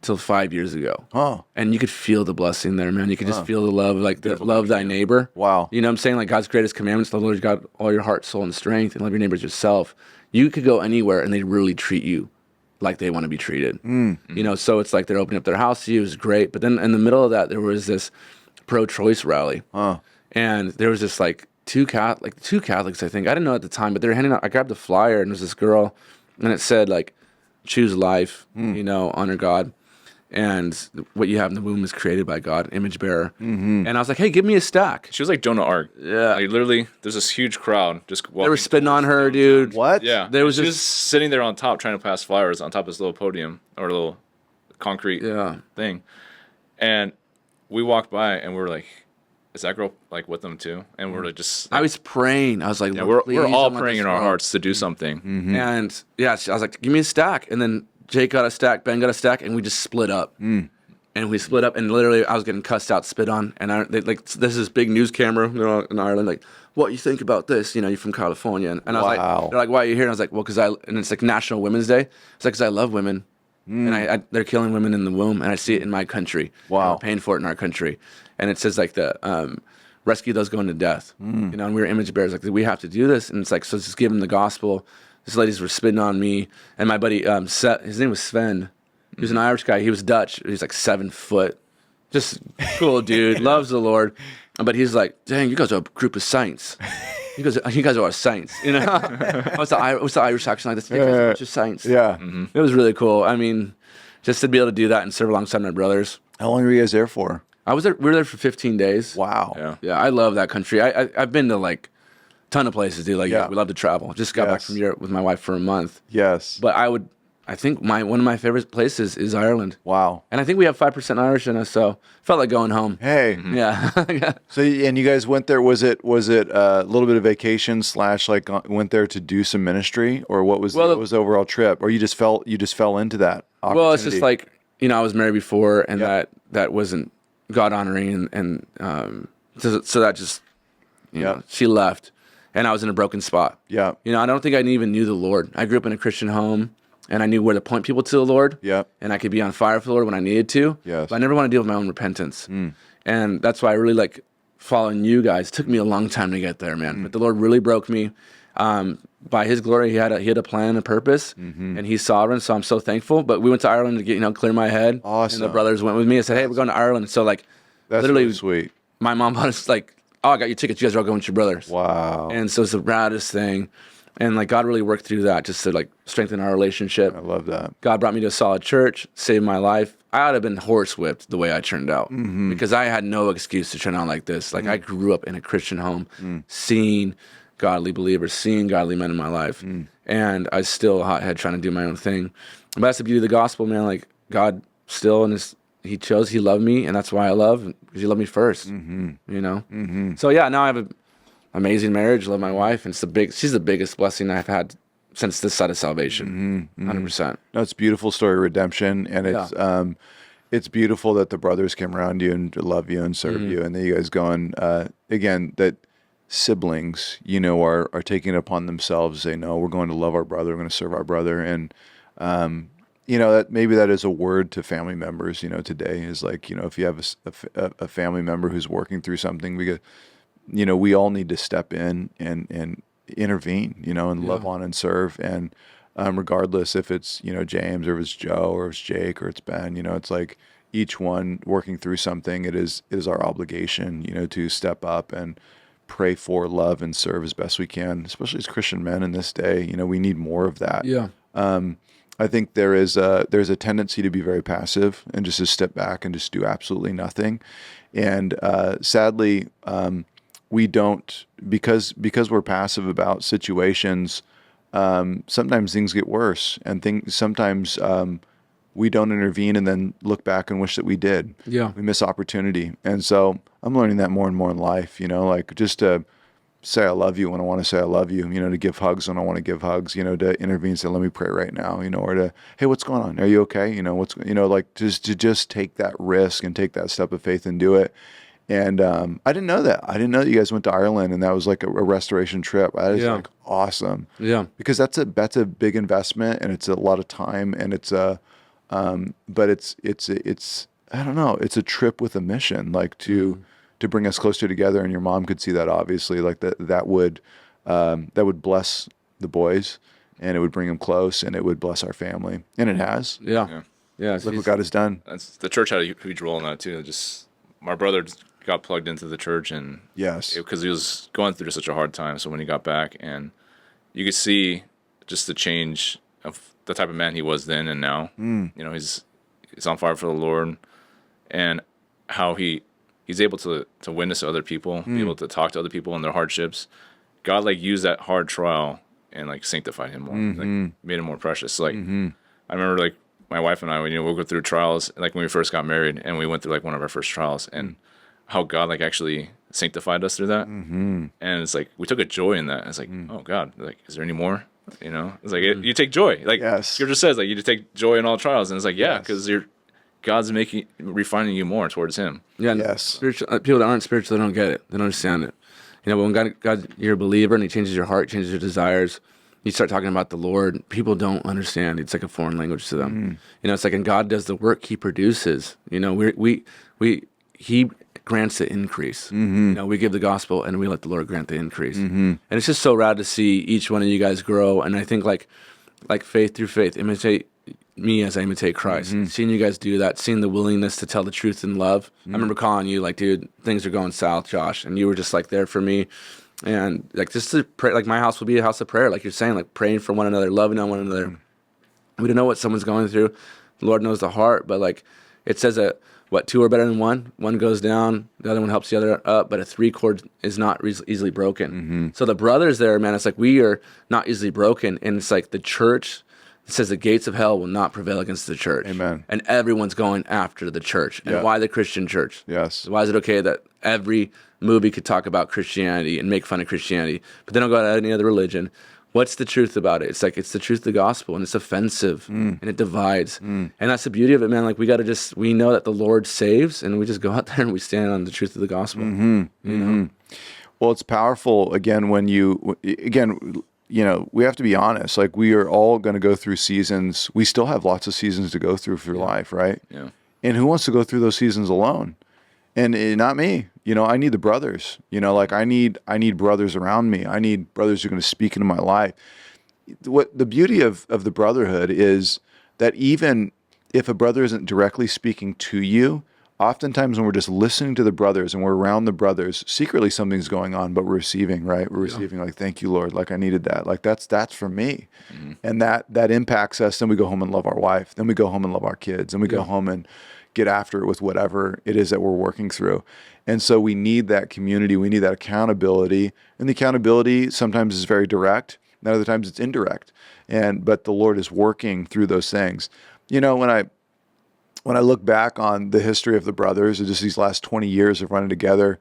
till 5 years ago. Oh. And you could feel the blessing there, man. You could just feel the love, like love thy neighbor. Wow. You know what I'm saying? Like God's greatest commandments, the Lord God, all your heart, soul, and strength, and love your neighbor as yourself. You could go anywhere and they really treat you like they want to be treated. So it's like they're opening up their house to you. It was great. But then in the middle of that, there was this pro-choice rally. And there was just like two Catholics, I think. I didn't know at the time, but they were handing out. I grabbed the flyer, and there was this girl, and it said like, choose life, honor God. And what you have in the womb is created by God, image bearer. And I was like, hey, give me a stack. She was like Joan of Arc. Yeah. Like literally, there's this huge crowd just walking. They were spitting on her, dude. What? Yeah. There was she just- was sitting there on top trying to pass flowers on top of this little podium or little concrete thing. And we walked by and we were like, is that girl like with them too? And we're like just I was praying. I was like, yeah, Lord, we're please all don't let praying this in our go. hearts to do something. And yeah, I was like, give me a stack. And then Jake got a stack, Ben got a stack, and we just split up. And we split up, and literally I was getting cussed out, spit on. And this is big news camera in Ireland, like, what you think about this? You know, you're from California. And I was like, they're like, why are you here? And I was like, well, and it's like National Women's Day. It's like, because I love women. And they're killing women in the womb, and I see it in my country. Wow. We're paying for it in our country. And it says like rescue those going to death. And we were image bearers. Like, we have to do this. And it's like, so just give them the gospel. These ladies were spitting on me. And my buddy, his name was Sven. He was an Irish guy. He was Dutch. He was like 7 foot. Just cool dude. Loves the Lord. But he's like, dang, you guys are a group of saints. He goes, you guys are our saints. You know? what's the Irish accent like this? You guys are a bunch of saints. Yeah. It was really cool. I mean, just to be able to do that and serve alongside my brothers. How long were you guys there for? We were there for 15 days. Wow. Yeah, I love that country. I've been to like a ton of places, dude. Like, we love to travel. Just got back from Europe with my wife for a month. Yes. But I think one of my favorite places is Ireland. Wow. And I think we have 5% Irish in us, so felt like going home. Hey. Yeah. So, and you guys went there, was it a little bit of vacation / like went there to do some ministry, or what was the overall trip? Or you just fell into that opportunity? Well, it's just like, I was married before, and that wasn't God honoring, and so that just, she left, and I was in a broken spot. Yeah. I don't think I even knew the Lord. I grew up in a Christian home, and I knew where to point people to the Lord. Yeah. And I could be on fire for the Lord when I needed to. Yes. But I never want to deal with my own repentance. And that's why I really like following you guys. It took me a long time to get there, man. But the Lord really broke me. By His glory, He had a plan, a purpose, and He's sovereign. So I'm so thankful. But we went to Ireland to get clear my head. Awesome. And the brothers went with me. I said, hey, we're going to Ireland. So like, that's literally really sweet. My mom bought us like, oh, I got your tickets. You guys are all going with your brothers. Wow. And so it's the raddest thing. And like God really worked through that just to like strengthen our relationship. I love that. God brought me to a solid church, saved my life. I would have been horsewhipped the way I turned out because I had no excuse to turn out like this. Like I grew up in a Christian home, seeing godly believers, seeing godly men in my life, and I still hothead trying to do my own thing. But that's the beauty of the gospel, man. Like God still He loved me, and that's why I love, because He loved me first. So yeah, now I have an amazing marriage. Love my wife, and she's the biggest blessing I've had since this side of salvation. 100%. No, it's a beautiful story of redemption, and it's beautiful that the brothers came around you and love you and serve you, and that you guys going again, that siblings, are taking it upon themselves to say, no, we're going to love our brother, we're going to serve our brother, and that maybe that is a word to family members, today is like, if you have a family member who's working through something, we all need to step in and intervene, and love on and serve. And regardless if it's, James, or if it's Joe, or if it's Jake, or it's Ben, it's like each one working through something, it is our obligation, to step up and pray for, love, and serve as best we can, especially as Christian men in this day. We need more of that. Yeah. I think there's a tendency to be very passive and just to step back and just do absolutely nothing. And sadly, we don't, because we're passive about situations, sometimes things get worse, and sometimes we don't intervene and then look back and wish that we did. Yeah. We miss opportunity. And so I'm learning that more and more in life, like just to say I love you when I want to say I love you, to give hugs when I want to give hugs, to intervene and say, let me pray right now, or to, hey, what's going on? Are you okay? Like just take that risk and take that step of faith and do it. And I didn't know that. I didn't know that you guys went to Ireland and that was like a restoration trip. That is like awesome. Yeah. Because that's a big investment, and it's a lot of time, and it's but it's I don't know, it's a trip with a mission, like to bring us closer together. And your mom could see that, obviously, like that would bless the boys, and it would bring them close, and it would bless our family, and it has. Yeah. Look what God has done. The church had a huge role in that too. Just my brother got plugged into the church, and Yes. because he was going through such a hard time. So when he got back, and you could see just the change of the type of man he was then and now. You know, he's on fire for the Lord, and how he's able to witness to other people, be able to talk to other people in their hardships. God like used that hard trial and like sanctified him more, like made him more precious. Like I remember like my wife and I, we'll go through trials like when we first got married, and we went through like one of our first trials, and how God like actually sanctified us through that. And it's like we took a joy in that. It's like, oh God, like is there any more? You know, it's like you take joy. Like Scripture says, like you just take joy in all trials, and it's like because God's refining you more towards Him. Yeah. People that aren't spiritual, they don't get it. They don't understand it. You know, when God, you're a believer, and He changes your heart, changes your desires. You start talking about the Lord. People don't understand. It's like a foreign language to them. You know, it's like, and God does the work; He produces. You know, He grants the increase. You know, we give the gospel, and we let the Lord grant the increase. And it's just so rad to see each one of you guys grow. And I think like faith through faith, imitate me as I imitate Christ. Seeing you guys do that, seeing the willingness to tell the truth in love. I remember calling you like, dude, things are going south, Josh, and you were just like there for me. And like just to pray, like my house will be a house of prayer, like you're saying, like praying for one another, loving on one another. We don't know what someone's going through. The Lord knows the heart, but like it says that two are better than one. One goes down, the other one helps the other up, but a 3-cord is not easily broken. So the brothers there, man, it's like we are not easily broken, and it's like the church. It says the gates of hell will not prevail against the church. Amen. And everyone's going after the church. And why the Christian church? Yes. Why is it okay that every movie could talk about Christianity and make fun of Christianity, but they don't go to any other religion? What's the truth about it? It's like, it's the truth of the gospel, and it's offensive, and it divides. And that's the beauty of it, man. Like, we know that the Lord saves, and we just go out there and we stand on the truth of the gospel. You know? Well, it's powerful, again, you know, we have to be honest. Like, we are all going to go through seasons. We still have lots of seasons to go through for life, right? Yeah. And who wants to go through those seasons alone? And not me. You know, I need the brothers. You know, like I need brothers around me. I need brothers who are going to speak into my life. What the beauty of the brotherhood is that even if a brother isn't directly speaking to you, oftentimes when we're just listening to the brothers and we're around the brothers, secretly something's going on, but we're receiving, right? We're receiving like, thank you, Lord. Like I needed that. Like that's for me. And that impacts us. Then we go home and love our wife. Then we go home and love our kids. And we go home and get after it with whatever it is that we're working through. And so we need that community. We need that accountability. And the accountability sometimes is very direct. And other times it's indirect. But the Lord is working through those things. You know, when I look back on the history of the brothers, just these last 20 years of running together,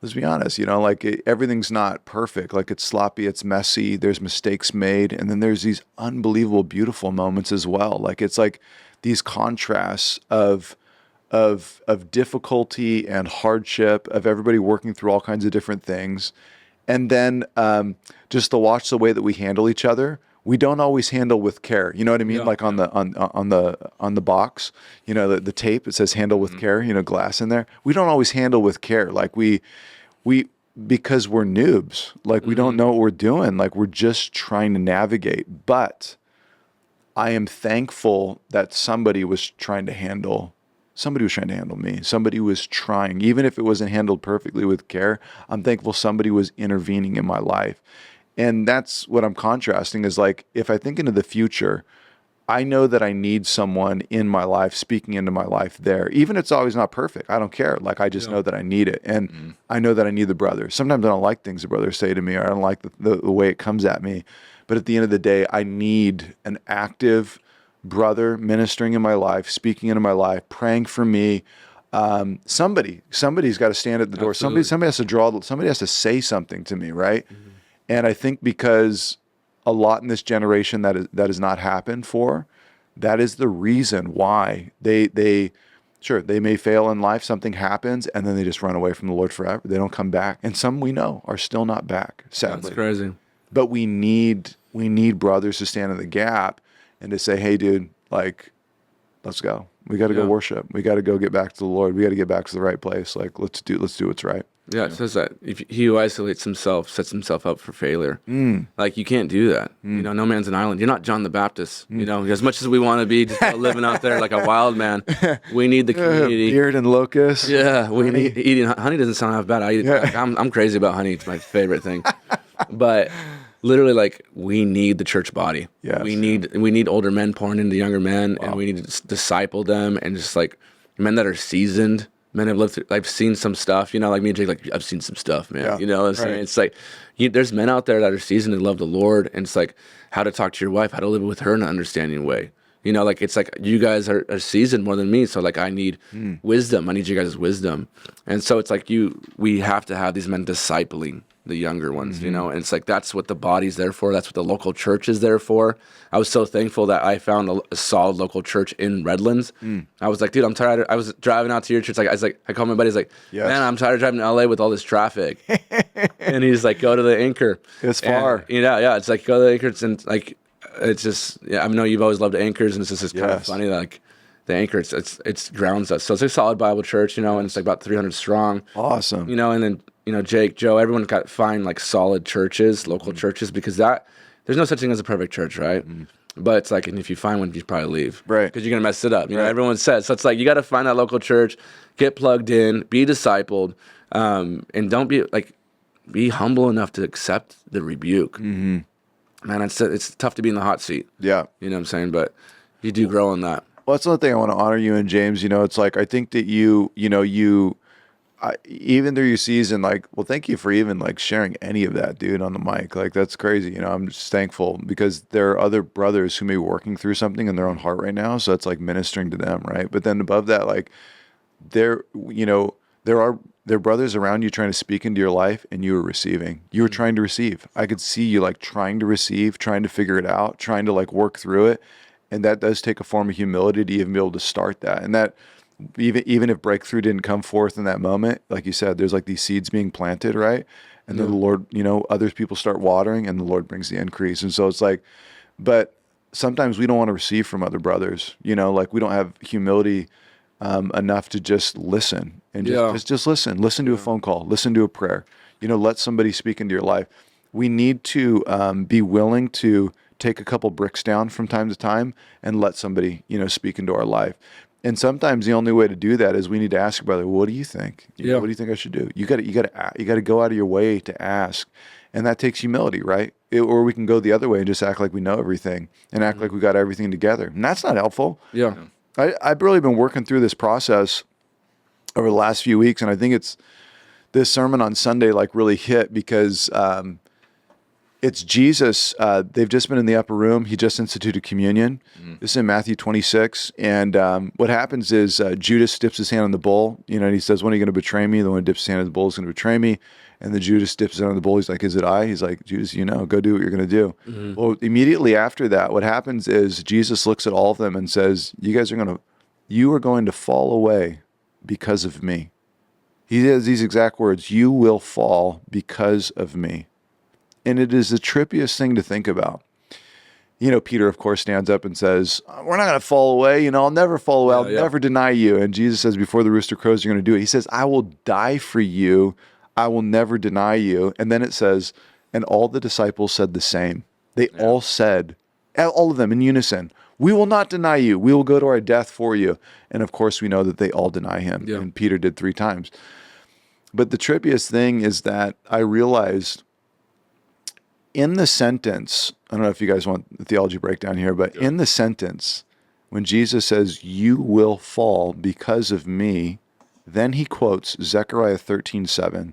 let's be honest, you know, like everything's not perfect. Like it's sloppy, it's messy, there's mistakes made. And then there's these unbelievable, beautiful moments as well. Like it's like these contrasts of difficulty and hardship, of everybody working through all kinds of different things. And then just to watch the way that we handle each other. We don't always handle with care. You know what I mean? Like on the box, you know, the tape, it says handle with care, you know, glass in there. We don't always handle with care. Like we because we're noobs, like we don't know what we're doing. Like we're just trying to navigate. But I am thankful that somebody was trying to handle me. Somebody was trying, even if it wasn't handled perfectly with care, I'm thankful somebody was intervening in my life. And that's what I'm contrasting is like, if I think into the future, I know that I need someone in my life, speaking into my life there. Even if it's always not perfect, I don't care. Like, I just know that I need it. And I know that I need the brothers. Sometimes I don't like things the brothers say to me, or I don't like the way it comes at me. But at the end of the day, I need an active brother ministering in my life, speaking into my life, praying for me. Somebody's got to stand at the door. Somebody has to somebody has to say something to me, right? And I think because a lot in this generation that has not happened for, that is the reason why they may fail in life. Something happens and then they just run away from the Lord forever. They don't come back. And some we know are still not back, sadly. That's crazy. But we need brothers to stand in the gap and to say, hey, dude, like, let's go. We got to go worship. We got to go get back to the Lord. We got to get back to the right place. Like, let's do what's right. Yeah, it says that if he who isolates himself sets himself up for failure. Like, you can't do that. No man's an island. You're not John the Baptist. As much as we want to be just living out there like a wild man, we need the community. Beard and locust. Yeah, we need eating honey. Doesn't sound half bad. I'm crazy about honey. It's my favorite thing. But literally, like, we need the church body. Yes. We need older men pouring into younger men, and we need to disciple them, and just like men that are seasoned. Men have lived through, I've seen some stuff, like me and Jake, like, I've seen some stuff, man. Yeah. You know what I'm saying? It's like, there's men out there that are seasoned and love the Lord, and it's like how to talk to your wife, how to live with her in an understanding way. Like, it's like you guys are seasoned more than me, so like I need wisdom. I need you guys' wisdom. And so it's like we have to have these men discipling the younger ones, and it's like that's what the body's there for. That's what the local church is there for. I was so thankful that I found a solid local church in Redlands. I was like, dude, I'm tired. I was driving out to your church. I called my buddy. He's like, man, I'm tired of driving to LA with all this traffic. And he's like, go to the Anchor. It's far. Yeah. It's like, go to the Anchor. And like, it's just, I know you've always loved anchors, and it's just kind of funny, like the Anchor, it's grounds us. So it's a solid Bible church, and it's like about 300 strong. Awesome. And then, Jake, Joe, everyone got find like solid churches, local churches, because there's no such thing as a perfect church, right? But it's like, and if you find one, you probably leave. Right. Because you're going to mess it up. Everyone says. So it's like, you got to find that local church, get plugged in, be discipled, and don't be humble enough to accept the rebuke. Man, it's tough to be in the hot seat. Yeah. You know what I'm saying? But you do grow in that. Well, that's another thing I want to honor you and James. It's like, I think that even through your season, like, well, thank you for even like sharing any of that, dude, on the mic. Like, that's crazy. I'm just thankful because there are other brothers who may be working through something in their own heart right now. So it's like ministering to them. Right. But then above that, like there are brothers around you trying to speak into your life, and you were receiving. You were trying to receive. I could see you like trying to receive, trying to figure it out, trying to like work through it. And that does take a form of humility to even be able to start that. And that even if breakthrough didn't come forth in that moment, like you said, there's like these seeds being planted, right? And then the Lord, other people start watering, and the Lord brings the increase. And so it's like, but sometimes we don't want to receive from other brothers, like we don't have humility enough to just listen and just listen to a phone call, listen to a prayer, let somebody speak into your life. We need to be willing to take a couple bricks down from time to time and let somebody, speak into our life. And sometimes the only way to do that is we need to ask, brother, what do you think? What do you think I should do? You got to go out of your way to ask. And that takes humility, right? Or we can go the other way and just act like we know everything and act like we got everything together. And that's not helpful. Yeah. I've really been working through this process over the last few weeks. And I think it's this sermon on Sunday like really hit because it's Jesus. They've just been in the upper room. He just instituted communion. This is in Matthew 26. And what happens is Judas dips his hand in the bowl, and he says, when are you going to betray me? The one who dips his hand in the bowl is going to betray me. And the Judas dips his hand in the bowl. He's like, is it I? He's like, Judas, go do what you're going to do. Well, immediately after that, what happens is Jesus looks at all of them and says, you are going to fall away because of me. He says these exact words, you will fall because of me. And it is the trippiest thing to think about. Peter, of course, stands up and says, we're not going to fall away. I'll never fall away. I'll never deny you. And Jesus says, before the rooster crows, you're going to do it. He says, I will die for you. I will never deny you. And then it says, and all the disciples said the same. They all said, all of them in unison, we will not deny you. We will go to our death for you. And of course, we know that they all deny him. Yeah. And Peter did 3 times. But the trippiest thing is that I realized in the sentence, I don't know if you guys want the theology breakdown here, but in the sentence, when Jesus says, you will fall because of me, then he quotes Zechariah 13:7.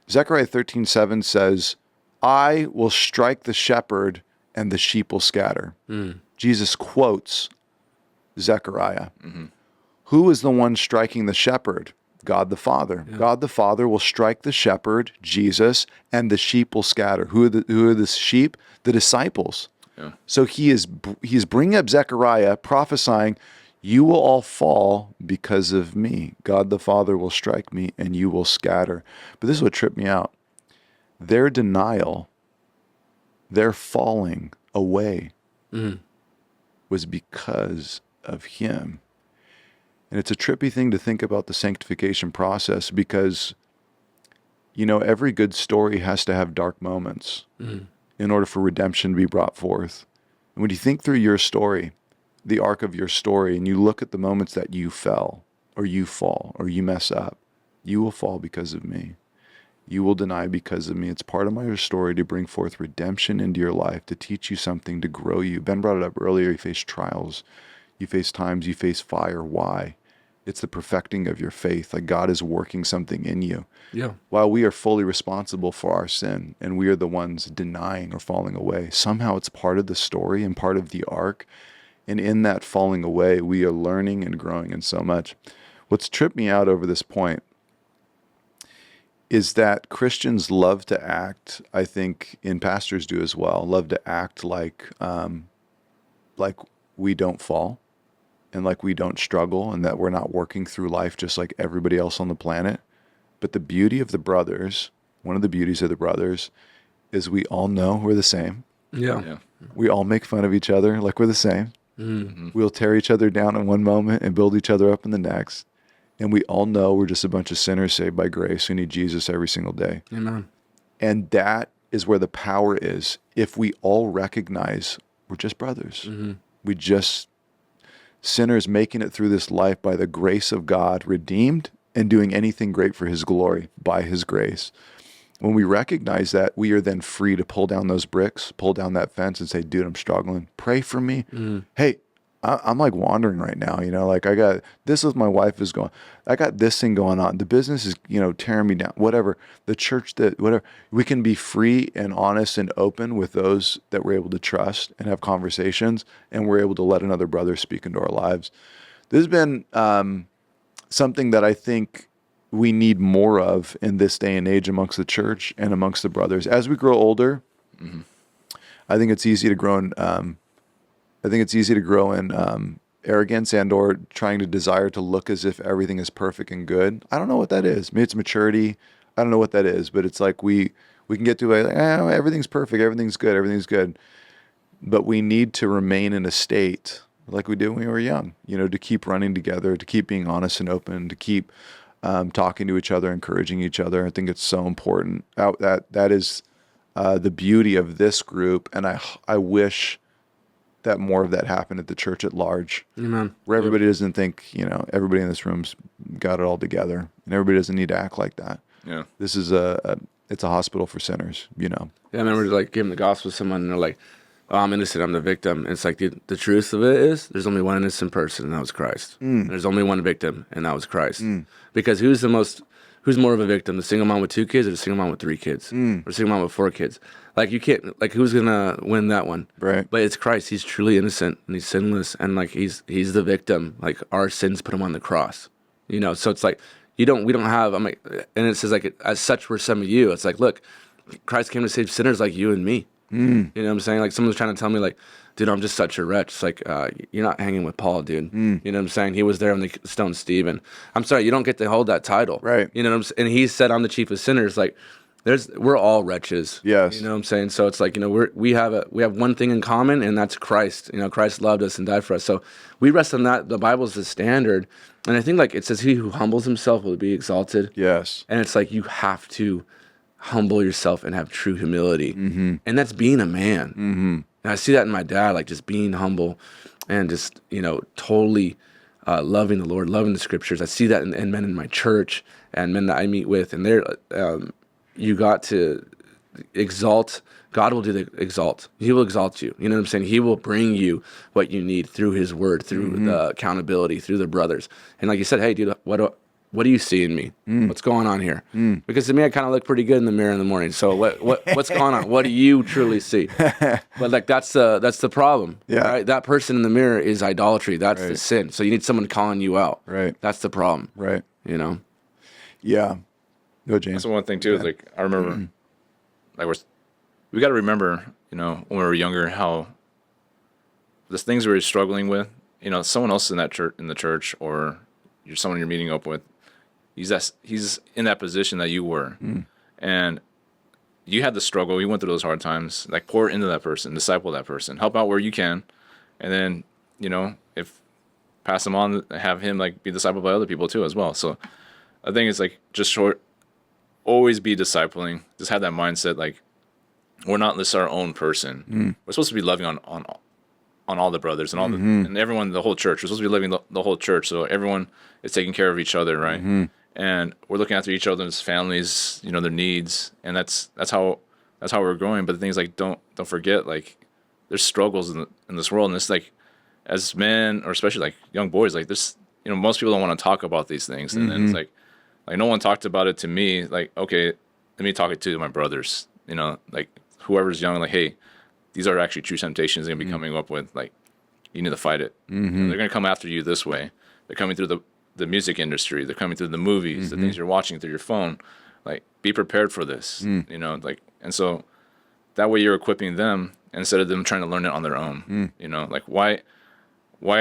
Zechariah 13:7 says, I will strike the shepherd and the sheep will scatter. Jesus quotes Zechariah. Who is the one striking the shepherd? God the Father. Yeah. God the Father will strike the shepherd, Jesus, and the sheep will scatter. Who are the sheep? The disciples. Yeah. So he's bringing up Zechariah, prophesying, you will all fall because of me. God the Father will strike me and you will scatter. But this is what tripped me out. Their denial, their falling away was because of him. And it's a trippy thing to think about the sanctification process because you know, every good story has to have dark moments in order for redemption to be brought forth. And when you think through your story, the arc of your story, and you look at the moments that you fell, or you fall, or you mess up, you will fall because of me. You will deny because of me. It's part of my story to bring forth redemption into your life, to teach you something, to grow you. Ben brought it up earlier. You face trials. You face times. You face fire. Why? It's the perfecting of your faith. Like God is working something in you. Yeah. While we are fully responsible for our sin and we are the ones denying or falling away, somehow it's part of the story and part of the arc. And in that falling away, we are learning and growing in so much. What's tripped me out over this point is that Christians love to act, I think, and pastors do as well, love to act like we don't fall and like we don't struggle and that we're not working through life just like everybody else on the planet. But the beauty of the brothers, one of the beauties of the brothers, is we all know we're the same. Yeah. We all make fun of each other like we're the same. We'll tear each other down in one moment and build each other up in the next. And we all know we're just a bunch of sinners saved by grace who need Jesus every single day. Amen. And that is where the power is. If we all recognize we're just brothers, we just sinners making it through this life by the grace of God, redeemed and doing anything great for his glory by his grace. When we recognize that, we are then free to pull down those bricks, pull down that fence and say, dude, I'm struggling. Pray for me. Hey, I'm like wandering right now, you know, like I got this with my wife is going, I got this thing going on. The business is, you know, tearing me down, whatever. The church that, whatever. We can be free and honest and open with those that we're able to trust and have conversations, and we're able to let another brother speak into our lives. This has been something that I think we need more of in this day and age amongst the church and amongst the brothers. As we grow older, I think it's easy to grow in, arrogance and or trying to desire to look as if everything is perfect and good. I don't know what that is. Maybe it's maturity. I don't know what that is, but it's like we can get to like, everything's perfect, everything's good. But we need to remain in a state like we did when we were young, you know, to keep running together, to keep being honest and open, to keep talking to each other, encouraging each other. I think it's so important. That is the beauty of this group, and I wish that more of that happened at the church at large. Amen. Where everybody doesn't think, you know, everybody in this room's got it all together, and everybody doesn't need to act like that. Yeah. This is it's a hospital for sinners, you know. Yeah, I remember like giving the gospel to someone and they're like, oh, I'm innocent, I'm the victim. And it's like the truth of it is there's only one innocent person, and that was Christ. And there's only one victim, and that was Christ. Because who's more of a victim, the single mom with 2 kids or the single mom with 3 kids? Or the single mom with 4 kids? Like you can't, like who's gonna win that one? Right. But it's Christ. He's truly innocent and he's sinless, and like he's the victim. Like our sins put him on the cross. You know, so it's like we don't have, I'm like, and it says like, as such were some of you. It's like, look, Christ came to save sinners like you and me. You know what I'm saying? Like someone's trying to tell me like, dude, I'm just such a wretch. It's like, you're not hanging with Paul, dude. You know what I'm saying? He was there when they stoned Stephen. I'm sorry, you don't get to hold that title. Right. You know what I'm saying? And he said, I'm the chief of sinners. Like, we're all wretches. Yes. You know what I'm saying? So it's like, you know, we have one thing in common, and that's Christ. You know, Christ loved us and died for us. So we rest on that. The Bible's the standard. And I think like it says, he who humbles himself will be exalted. Yes. And it's like, you have to humble yourself and have true humility. And that's being a man. And I see that in my dad, like just being humble and just, you know, totally loving the Lord, loving the scriptures. I see that in men in my church and men that I meet with, and they're, you got to exalt. God will do the exalt. He will exalt you. You know what I'm saying? He will bring you what you need through his word, through the accountability, through the brothers. And like you said, hey, dude, what do you see in me? What's going on here? Because to me, I kind of look pretty good in the mirror in the morning. So what's going on? What do you truly see? But like that's the problem. Yeah. Right? That person in the mirror is idolatry. That's the sin. So you need someone calling you out. Right. That's the problem. Right. You know. Yeah. Go, James. That's one thing too. Is like I remember, like we got to remember, you know, when we were younger, how the things we were struggling with. You know, someone else in the church, or you're someone you're meeting up with. He's in that position that you were, and you had the struggle. You went through those hard times. Like pour into that person, disciple that person, help out where you can, and then you know if pass them on, have him like be discipled by other people too as well. So I think it's like just always be discipling. Just have that mindset, like we're not just our own person. We're supposed to be loving on all the brothers and all the and everyone, the whole church. We're supposed to be living the whole church, so everyone is taking care of each other, right? And we're looking after each other's families, you know, their needs, and that's how we're growing. But the thing is, like, don't forget, like, there's struggles in this world, and it's like, as men, or especially like young boys, like this, you know, most people don't want to talk about these things, and then it's like no one talked about it to me. Like, okay, let me talk it to my brothers, you know, like whoever's young, like, hey, these are actually true temptations they're gonna be coming up with. Like, you need to fight it. And they're gonna come after you this way. They're coming through the music industry. They're coming through the movies, the things you're watching through your phone. Like, be prepared for this, you know, like, and so that way you're equipping them instead of them trying to learn it on their own. You know, like, why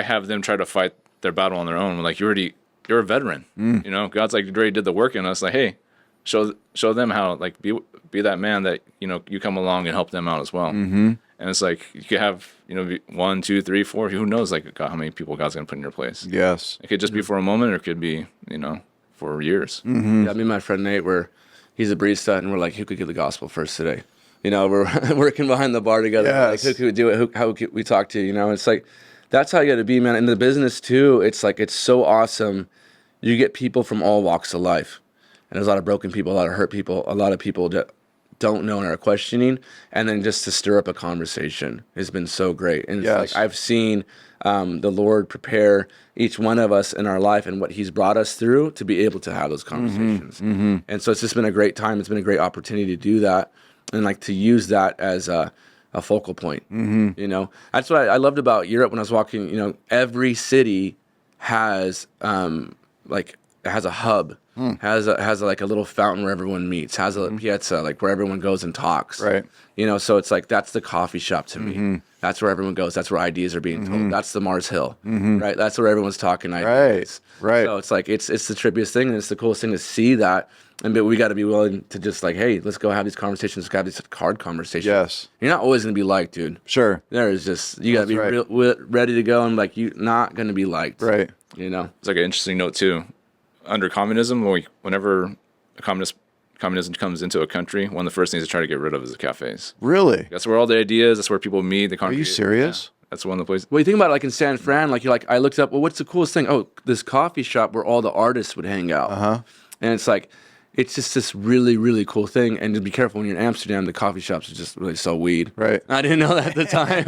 have them try to fight their battle on their own? Like, you're a veteran. You know, God's like, you already did the work in us. Like, hey, show them how, like, be that man that, you know, you come along and help them out as well. And it's like, you could have, you know, 1, 2, 3, 4, who knows, like, God, how many people God's gonna put in your place. Yes. It could just be for a moment, or it could be, you know, for years. Yeah, me and my friend Nate, he's a barista, and we're like, who could give the gospel first today? You know, we're working behind the bar together. Yes. Like, who could do it? How could we talk to? You know, it's like, that's how you got to be, man. In the business too, it's like, it's so awesome. You get people from all walks of life, and there's a lot of broken people, a lot of hurt people, a lot of people that don't know and are questioning, and then just to stir up a conversation has been so great. And it's like, I've seen the Lord prepare each one of us in our life and what He's brought us through to be able to have those conversations. And so it's just been a great time. It's been a great opportunity to do that, and like to use that as a focal point. You know, that's what I loved about Europe when I was walking. You know, every city has like, it has a hub, has like a little fountain where everyone meets, has a piazza, like where everyone goes and talks. Right. You know, so it's like, that's the coffee shop to me. That's where everyone goes. That's where ideas are being told. That's the Mars Hill, right? That's where everyone's talking ideas. Right. So it's like, it's the trippiest thing, and it's the coolest thing to see that. But we got to be willing to just like, hey, let's go have these conversations. Let's go have these hard conversations. Yes. You're not always going to be liked, dude. Sure. There is just, you got to be ready to go, and like, you're not going to be liked. Right. You know? It's like an interesting note too. Under communism, whenever communism comes into a country, one of the first things they try to get rid of is the cafes. Really? That's where all the ideas, that's where people meet. Are you serious? Yeah. That's one of the places. Well, you think about it, like in San Fran, like, you're like, I looked up, well, what's the coolest thing? Oh, this coffee shop where all the artists would hang out. And it's like, it's just this really, really cool thing. And to be careful, when you're in Amsterdam, the coffee shops are just really sell weed. Right. I didn't know that at the time.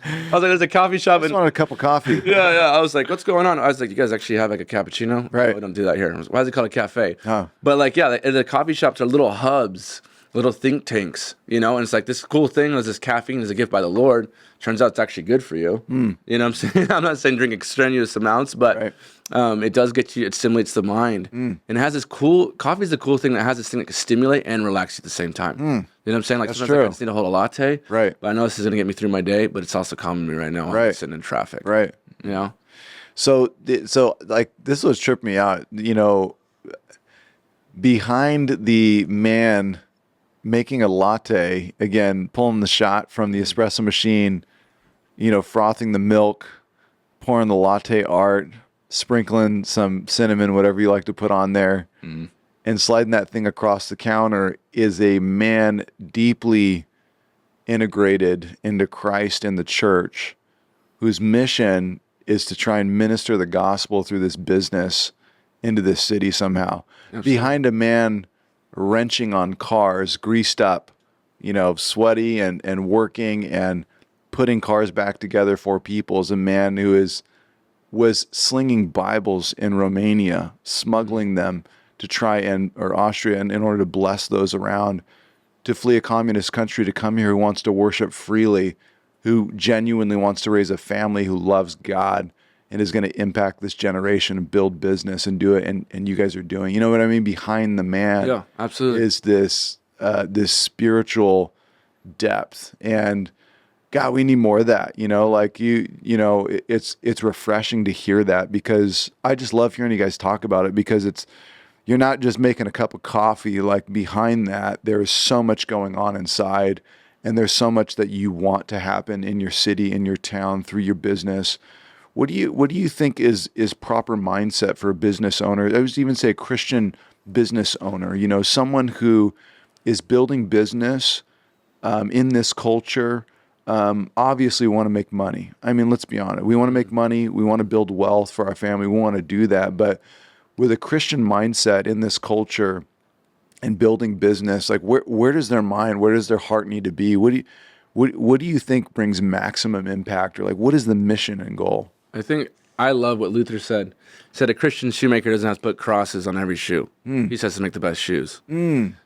I was like, there's a coffee shop. I just wanted a cup of coffee. Yeah. I was like, what's going on? I was like, you guys actually have like a cappuccino? Right. No, we don't do that here. Why is it called a cafe? But like, yeah, the coffee shops are little hubs, little think tanks, you know? And it's like, this cool thing is this caffeine is a gift by the Lord. Turns out it's actually good for you. You know what I'm saying? I'm not saying drink extraneous amounts, but it does get you, it stimulates the mind. And it has this cool, coffee is the cool thing that has this thing that can stimulate and relax you at the same time. You know what I'm saying? Like, sometimes I just need to hold a latte. Right. But I know this is going to get me through my day, but it's also calming me right now. I'm sitting in traffic. Right. You know? So like, this was tripping me out, you know, behind the man making a latte, again, pulling the shot from the espresso machine, you know, frothing the milk, pouring the latte art, sprinkling some cinnamon, whatever you like to put on there, and sliding that thing across the counter, is a man deeply integrated into Christ and the church, whose mission is to try and minister the gospel through this business into this city somehow. Absolutely. Behind a man wrenching on cars, greased up, you know, sweaty and working and putting cars back together for people, is a man who was slinging Bibles in Romania, smuggling them to try or Austria, in order to bless those around, to flee a communist country, to come here, who wants to worship freely, who genuinely wants to raise a family, who loves God and is going to impact this generation and build business and do it. And you guys are doing, you know what I mean? Behind the man, absolutely, is this spiritual depth. And God, we need more of that, you know, like you know, it's refreshing to hear that, because I just love hearing you guys talk about it, because you're not just making a cup of coffee. Like, behind that, there's so much going on inside, and there's so much that you want to happen in your city, in your town, through your business, What do you think is proper mindset for a business owner? I would even say a Christian business owner, someone who is building business in this culture. Obviously we want to make money. I mean, let's be honest. We want to make money. We want to build wealth for our family. We want to do that. But with a Christian mindset in this culture and building business, like where does their mind, where does their heart need to be? What do you think brings maximum impact, or like what is the mission and goal? I think I love what Luther said. He said a Christian shoemaker doesn't have to put crosses on every shoe. He just has to make the best shoes.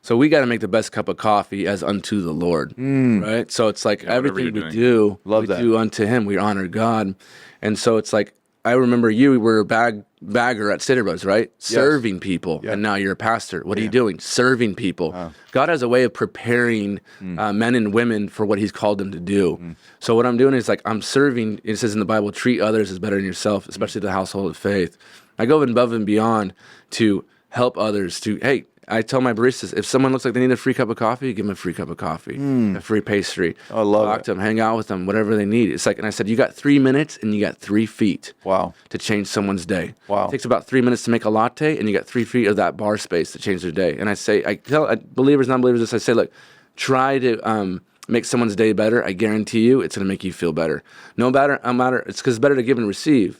So we got to make the best cup of coffee as unto the Lord, right? So it's like everything we do, we do unto Him. We honor God. And so it's like, I remember you were a bagger at Stater Brothers, right? Yes. Serving people. Yeah. And now you're a pastor. What are you doing? Serving people. God has a way of preparing men and women for what He's called them to do. So what I'm doing is like, I'm serving. It says in the Bible, treat others as better than yourself, especially the household of faith. I go above and beyond to help others hey, I tell my baristas, if someone looks like they need a free cup of coffee, give them a free cup of coffee, a free pastry. I love Talk to them, hang out with them, whatever they need. It's like, and I said, you got 3 minutes and you got 3 feet. Wow. To change someone's day. Wow. It takes about 3 minutes to make a latte, and you got 3 feet of that bar space to change their day. And I tell believers, non-believers this, I say, look, try to make someone's day better. I guarantee you it's going to make you feel better. No matter, it's because it's better to give and receive.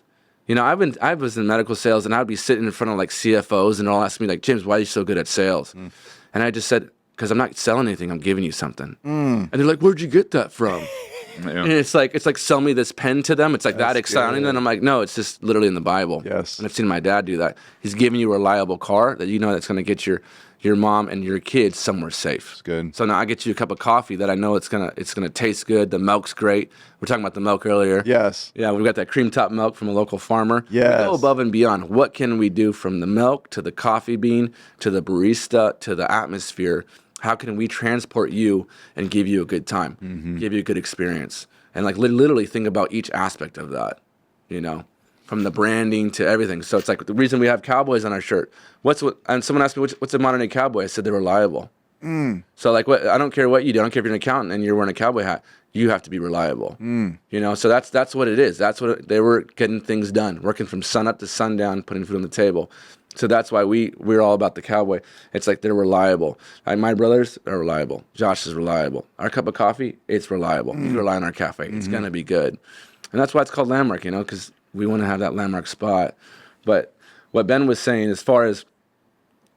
I was in medical sales, and I would be sitting in front of like CFOs, and they'll ask me like, James, why are you so good at sales? And I just said, because I'm not selling anything, I'm giving you something. And they're like, where'd you get that from? And it's like sell me this pen to them. It's like that exciting. And I'm like, no, it's just literally in the Bible. Yes. And I've seen my dad do that. He's giving you a reliable car that that's going to get your mom and your kids somewhere safe. It's good. So now I get you a cup of coffee that I know it's gonna taste good. The milk's great. We're talking about the milk earlier. Yes. Yeah, we've got that cream top milk from a local farmer. Yes. We go above and beyond. What can we do from the milk to the coffee bean to the barista to the atmosphere? How can we transport you and give you a good time, give you a good experience? And like literally think about each aspect of that, from the branding to everything. So it's like the reason we have cowboys on our shirt. And someone asked me, what's a modern day cowboy? I said they're reliable. So like I don't care what you do. I don't care if you're an accountant and you're wearing a cowboy hat. You have to be reliable. So that's what it is. That's what they were getting things done, working from sun up to sundown, putting food on the table. So that's why we're all about the cowboy. It's like they're reliable. My brothers are reliable. Josh is reliable. Our cup of coffee, it's reliable. You rely on our cafe. It's going to be good. And that's why it's called Landmark, because we want to have that landmark spot. But what Ben was saying as far as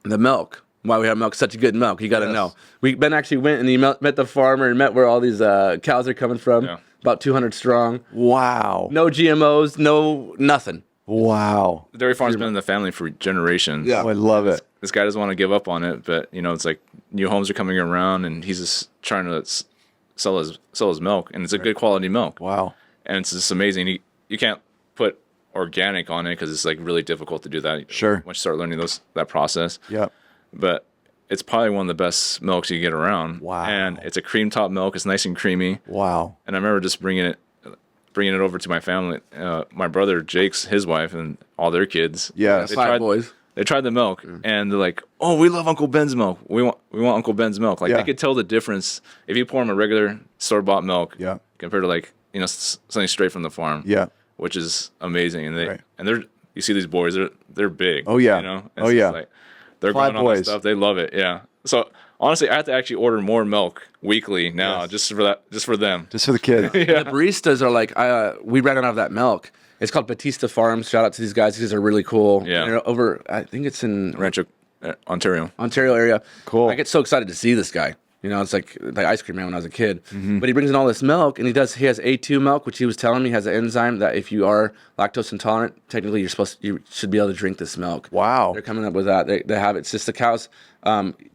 the milk, why we have milk, such good milk, you got to know. Ben actually went and he met the farmer and met where all these cows are coming from, about 200 strong. Wow. No GMOs, no nothing. Wow. The dairy farm's been in the family for generations. Yeah. Oh, I love it. This guy doesn't want to give up on it, but it's like new homes are coming around and he's just trying to sell his milk, and it's a good quality milk. Wow. And it's just amazing. You can't put organic on it because it's like really difficult to do that. Sure. Once you start learning that process. Yeah. But it's probably one of the best milks you get around. Wow. And it's a cream top milk. It's nice and creamy. Wow. And I remember just bringing it over to my family. My brother Jake's, his wife, and all their kids. Yes. Boys. They tried the milk, and they're like, "Oh, we love Uncle Ben's milk. We want Uncle Ben's milk." Like they could tell the difference if you pour them a regular store-bought milk, compared to like something straight from the farm. Yeah. Which is amazing, and you see these boys, they're big. Oh yeah. Like, they're going on that stuff. They love it. Yeah. So honestly, I have to actually order more milk weekly now, just for that, just for them, just for the kids. The baristas are like, we ran out of that milk. It's called Batista Farms. Shout out to these guys. These are really cool. Yeah. They're over, I think it's in Rancho, Ontario area. Cool. I get so excited to see this guy. It's like the ice cream man when I was a kid. But he brings in all this milk, and he has A2 milk, which he was telling me has an enzyme that if you are lactose intolerant, technically you should be able to drink this milk. Wow. They're coming up with that. They have it. It's just the cows.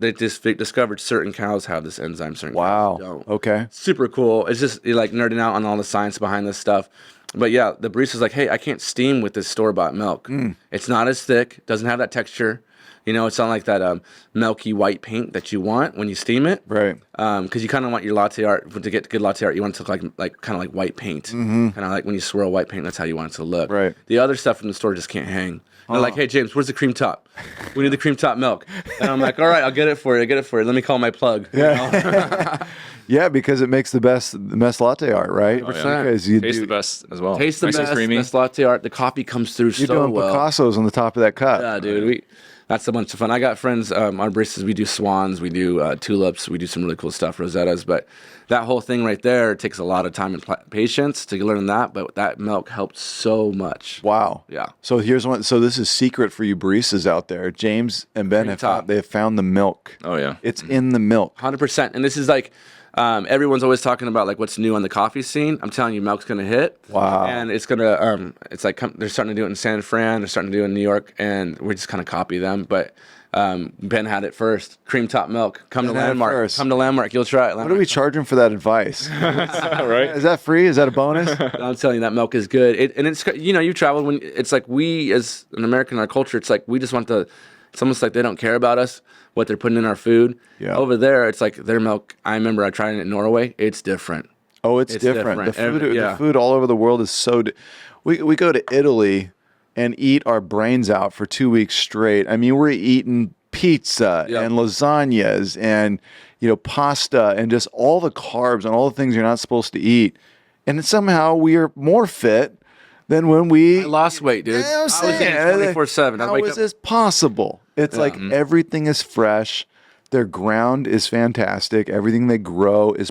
They discovered certain cows have this enzyme. Certain cows don't. Okay. Super cool. It's just you're like nerding out on all the science behind this stuff. But yeah, the barista's like, hey, I can't steam with this store-bought milk. It's not as thick, doesn't have that texture. It's not like that milky white paint that you want when you steam it. Right. Because you kind of want your latte art, to get good latte art, you want it to look like kind of like white paint. Kind of like when you swirl white paint, that's how you want it to look. Right. The other stuff from the store just can't hang. And they're like, hey, James, where's the cream top? We need the cream top milk. And I'm like, all right, I'll get it for you. Let me call my plug. Yeah. Yeah, because it makes the best latte art, right? Oh, yeah. Because you Tastes the best as well. Taste the Nice and best, creamy. best latte art. The coffee comes through you're so doing well. Picasso's on the top of that cup. Yeah, dude. That's a bunch of fun. I got friends, our baristas, we do swans, we do tulips, we do some really cool stuff, rosettas. But that whole thing right there takes a lot of time and patience to learn that. But that milk helped so much. Wow. Yeah. So here's one. So this is secret for you baristas out there. James and Ben they have found the milk. Oh yeah. It's in the milk. 100%. And this is like, everyone's always talking about like what's new on the coffee scene. I'm telling you, milk's gonna hit. Wow. And it's gonna, it's like they're starting to do it in San Fran. They're starting to do it in New York, and we just kind of copy them. But Ben had it first. Cream top milk. Come to Landmark. Come to Landmark. You'll try it. What are we charging for that advice? Right. Is that free? Is that a bonus? I'm telling you, that milk is good. It's you traveled when it's like we as an American in our culture, it's like we just want it's almost like they don't care about us, what they're putting in our food. Yeah. Over there, it's like their milk. I remember I tried it in Norway. It's different. Oh, it's different. different. The food all over the world is so. We go to Italy and eat our brains out for 2 weeks straight. I mean, we're eating pizza and lasagnas and pasta and just all the carbs and all the things you're not supposed to eat, and somehow we are more fit than when I lost weight, dude. I was eating 24/7. How is this possible? It's like everything is fresh. Their ground is fantastic. Everything they grow is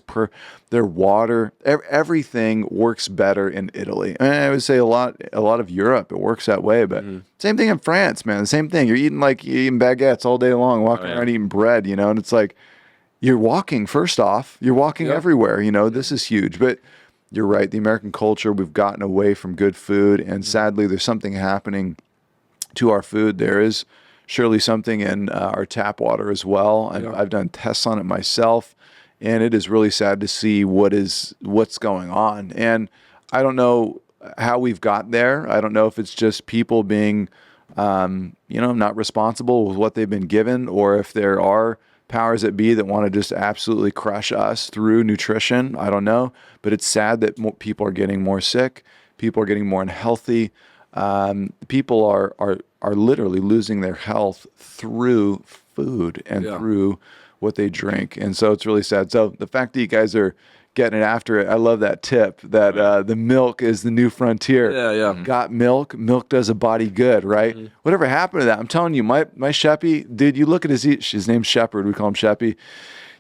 their water. Everything works better in Italy. And I would say a lot of Europe, it works that way. But same thing in France, man. The same thing. You're eating baguettes all day long, walking around eating bread, and it's like you're walking. First off, you're walking everywhere. This is huge. But you're right. The American culture, we've gotten away from good food, and sadly, there's something happening to our food. There is surely something in our tap water as well. I've done tests on it myself, and it is really sad to see what's going on. And I don't know how we've got there. I don't know if it's just people being, not responsible with what they've been given, or if there are powers that be that want to just absolutely crush us through nutrition. I don't know, but it's sad that people are getting more sick. People are getting more unhealthy. People are literally losing their health through food and through what they drink. And so it's really sad. So the fact that you guys are getting it after it, I love that tip that the milk is the new frontier. Yeah. Got milk. Milk does a body good, right? Whatever happened to that? I'm telling you, my Sheppy, dude, you look at his name's Shepherd. We call him Sheppy.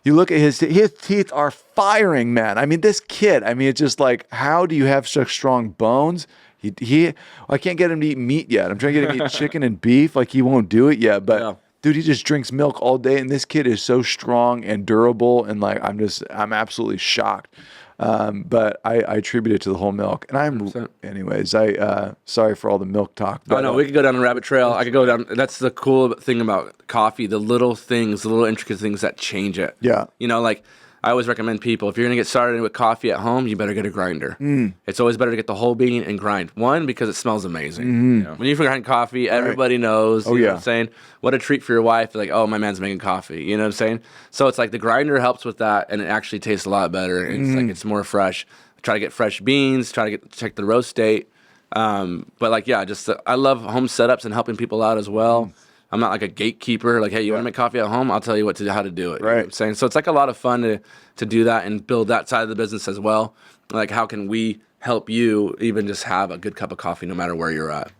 You look at his teeth are firing, man. I mean, this kid, it's just like, how do you have such strong bones? I can't get him to eat meat yet. I'm trying to get him to eat chicken and beef. Like, he won't do it yet. But dude, he just drinks milk all day, and this kid is so strong and durable. And like, I'm absolutely shocked. But I attribute it to the whole milk. And anyways, sorry for all the milk talk. But, no, we could go down a rabbit trail. I could go down. That's the cool thing about coffee, the little things, the little intricate things that change it. Yeah. Like, I always recommend people, if you're going to get started with coffee at home, you better get a grinder. It's always better to get the whole bean and grind. One, because it smells amazing. When you grind coffee, everybody knows. You know what I'm saying? What a treat for your wife. Like, oh, my man's making coffee. You know what I'm saying? So it's like the grinder helps with that, and it actually tastes a lot better. It's like it's more fresh. Try to get fresh beans. Try to check the roast date. But like, I love home setups and helping people out as well. I'm not like a gatekeeper. Like, hey, you want to make coffee at home? I'll tell you how to do it. Right. You know what I'm saying? So it's like a lot of fun to do that and build that side of the business as well. Like, how can we help you even just have a good cup of coffee no matter where you're at?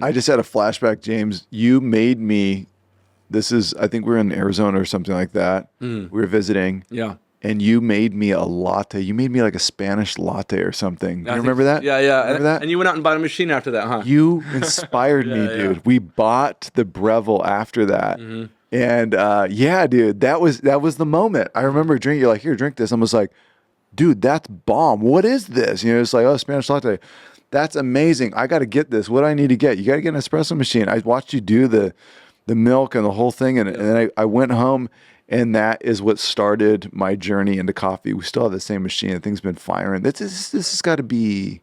I just had a flashback, James. You made me, I think we were in Arizona or something like that. We were visiting. Yeah. And you made me a latte. You made me like a Spanish latte or something. You remember that? Yeah. Remember that? And you went out and bought a machine after that, huh? You inspired me, dude. Yeah. We bought the Breville after that. And dude, that was the moment. I remember drinking. You're like, here, drink this. I was like, dude, that's bomb. What is this? It's like, oh, Spanish latte. That's amazing. I got to get this. What do I need to get? You got to get an espresso machine. I watched you do the milk and the whole thing. And then I went home. And that is what started my journey into coffee. We still have the same machine. The thing's been firing. This has got to be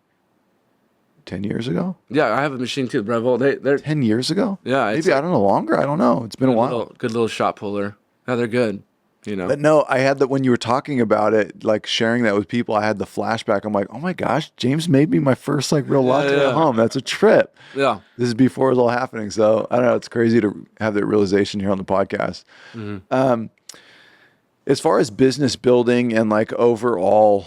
10 years ago? Yeah, I have a machine too, Breville. They're 10 years ago? Yeah. Maybe, I don't know, longer. I don't know. It's been a while. Good little shot puller. Yeah, they're good. you know. But no, I had that when you were talking about it, like sharing that with people, I had the flashback. I'm like, oh my gosh, James made me my first like real latte at home. That's a trip. Yeah. This is before it was all happening. So I don't know. It's crazy to have that realization here on the podcast. As far as business building and like overall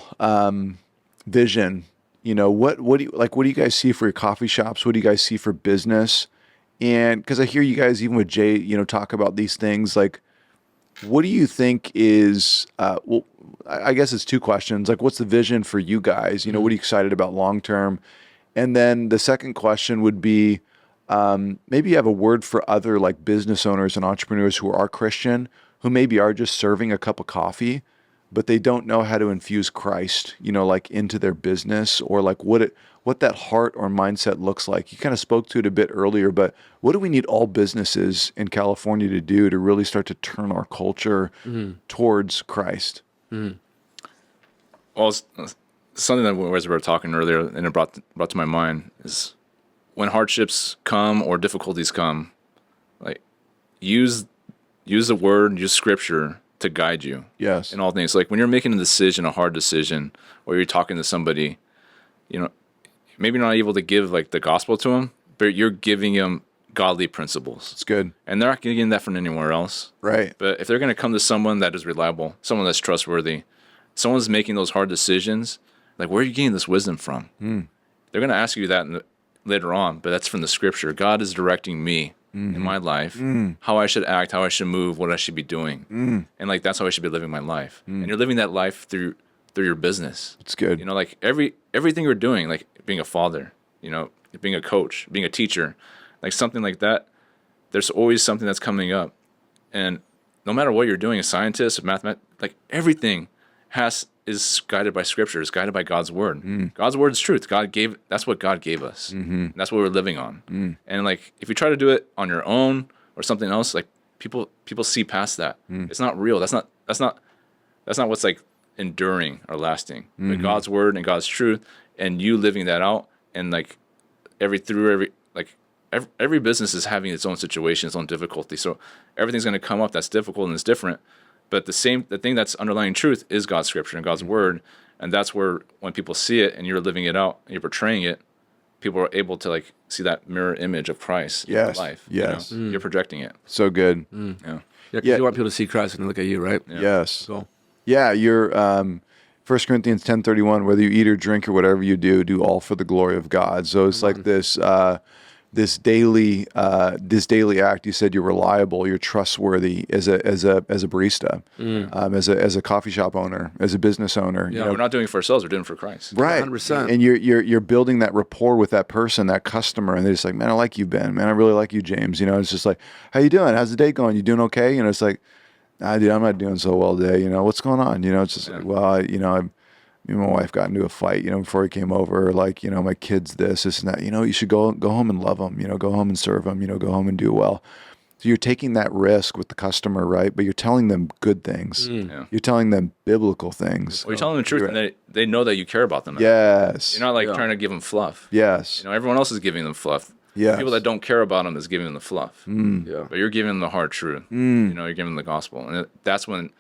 vision, you know, what do you guys see for your coffee shops? What do you guys see for business? And because I hear you guys, even with Jay, you know, talk about these things, like, what do you think is, well, I guess it's two questions. Like, what's the vision for you guys? You know, what are you excited about long term? And then the second question would be, maybe you have a word for other like business owners and entrepreneurs who are Christian, who maybe are just serving a cup of coffee, but they don't know how to infuse Christ, you know, like into their business, or like what that heart or mindset looks like. You kind of spoke to it a bit earlier, but what do we need all businesses in California to do to really start to turn our culture towards Christ? Well, it's something that as we were talking earlier, and it brought to my mind is when hardships come or difficulties come, like use the word, use scripture to guide you. Yes. In all things. Like when you're making a decision, a hard decision, or you're talking to somebody, you know, maybe you're not able to give like the gospel to them, but you're giving them godly principles. It's good. And they're not getting that from anywhere else. Right. But if they're going to come to someone that is reliable, someone that's trustworthy, someone's making those hard decisions, like where are you getting this wisdom from? They're going to ask you that later on, but that's from the scripture. God is directing me in my life, how I should act, how I should move, what I should be doing. And like, that's how I should be living my life. And you're living that life through your business. It's good. You know, like everything you're doing, like being a father, you know, being a coach, being a teacher, like something like that, there's always something that's coming up. And no matter what you're doing, a scientist, a mathematician, like everything is guided by scripture, is guided by God's word. God's word is truth. That's what God gave us. And that's what we're living on. And like, if you try to do it on your own or something else, like people see past that. It's not real. That's not what's like enduring or lasting. But God's word and God's truth, and you living that out, and like every business is having its own situation, its own difficulty. So everything's going to come up that's difficult and it's different. But the thing that's underlying truth is God's scripture and God's word. And that's where when people see it and you're living it out and you're portraying it, people are able to like see that mirror image of Christ in your life. Yes. You know? You're projecting it. So good. Yeah, because you want people to see Christ and look at you, right? Yeah. Yes. Cool. Yeah, you're 1 Corinthians 10:31, whether you eat or drink or whatever you do all for the glory of God. So it's like this daily act. You said you're reliable, you're trustworthy as a barista, as a coffee shop owner, as a business owner. Yeah, we're not doing it for ourselves, we're doing it for Christ. Right. 100%. And you're building that rapport with that person, that customer, and they're just like, man, I like you, Ben. Man, I really like you, James. You know, it's just like, how you doing? How's the day going? You doing okay? You know, it's like, nah, dude, I'm not doing so well today. You know, what's going on? You know, it's just like, well, me and my wife got into a fight, you know, before he came over, like, you know, my kids, this and that, you know, you should go home and love them, you know, go home and serve them, you know, go home and do well. So you're taking that risk with the customer, right? But you're telling them good things. Yeah. You're telling them biblical things. Well, you're telling them the truth, and they know that you care about them. Yes. You're not like trying to give them fluff. Yes. You know, everyone else is giving them fluff. Yes. People that don't care about them is giving them the fluff. Yeah. But you're giving them the hard truth. You know, you're giving them the gospel. And that's when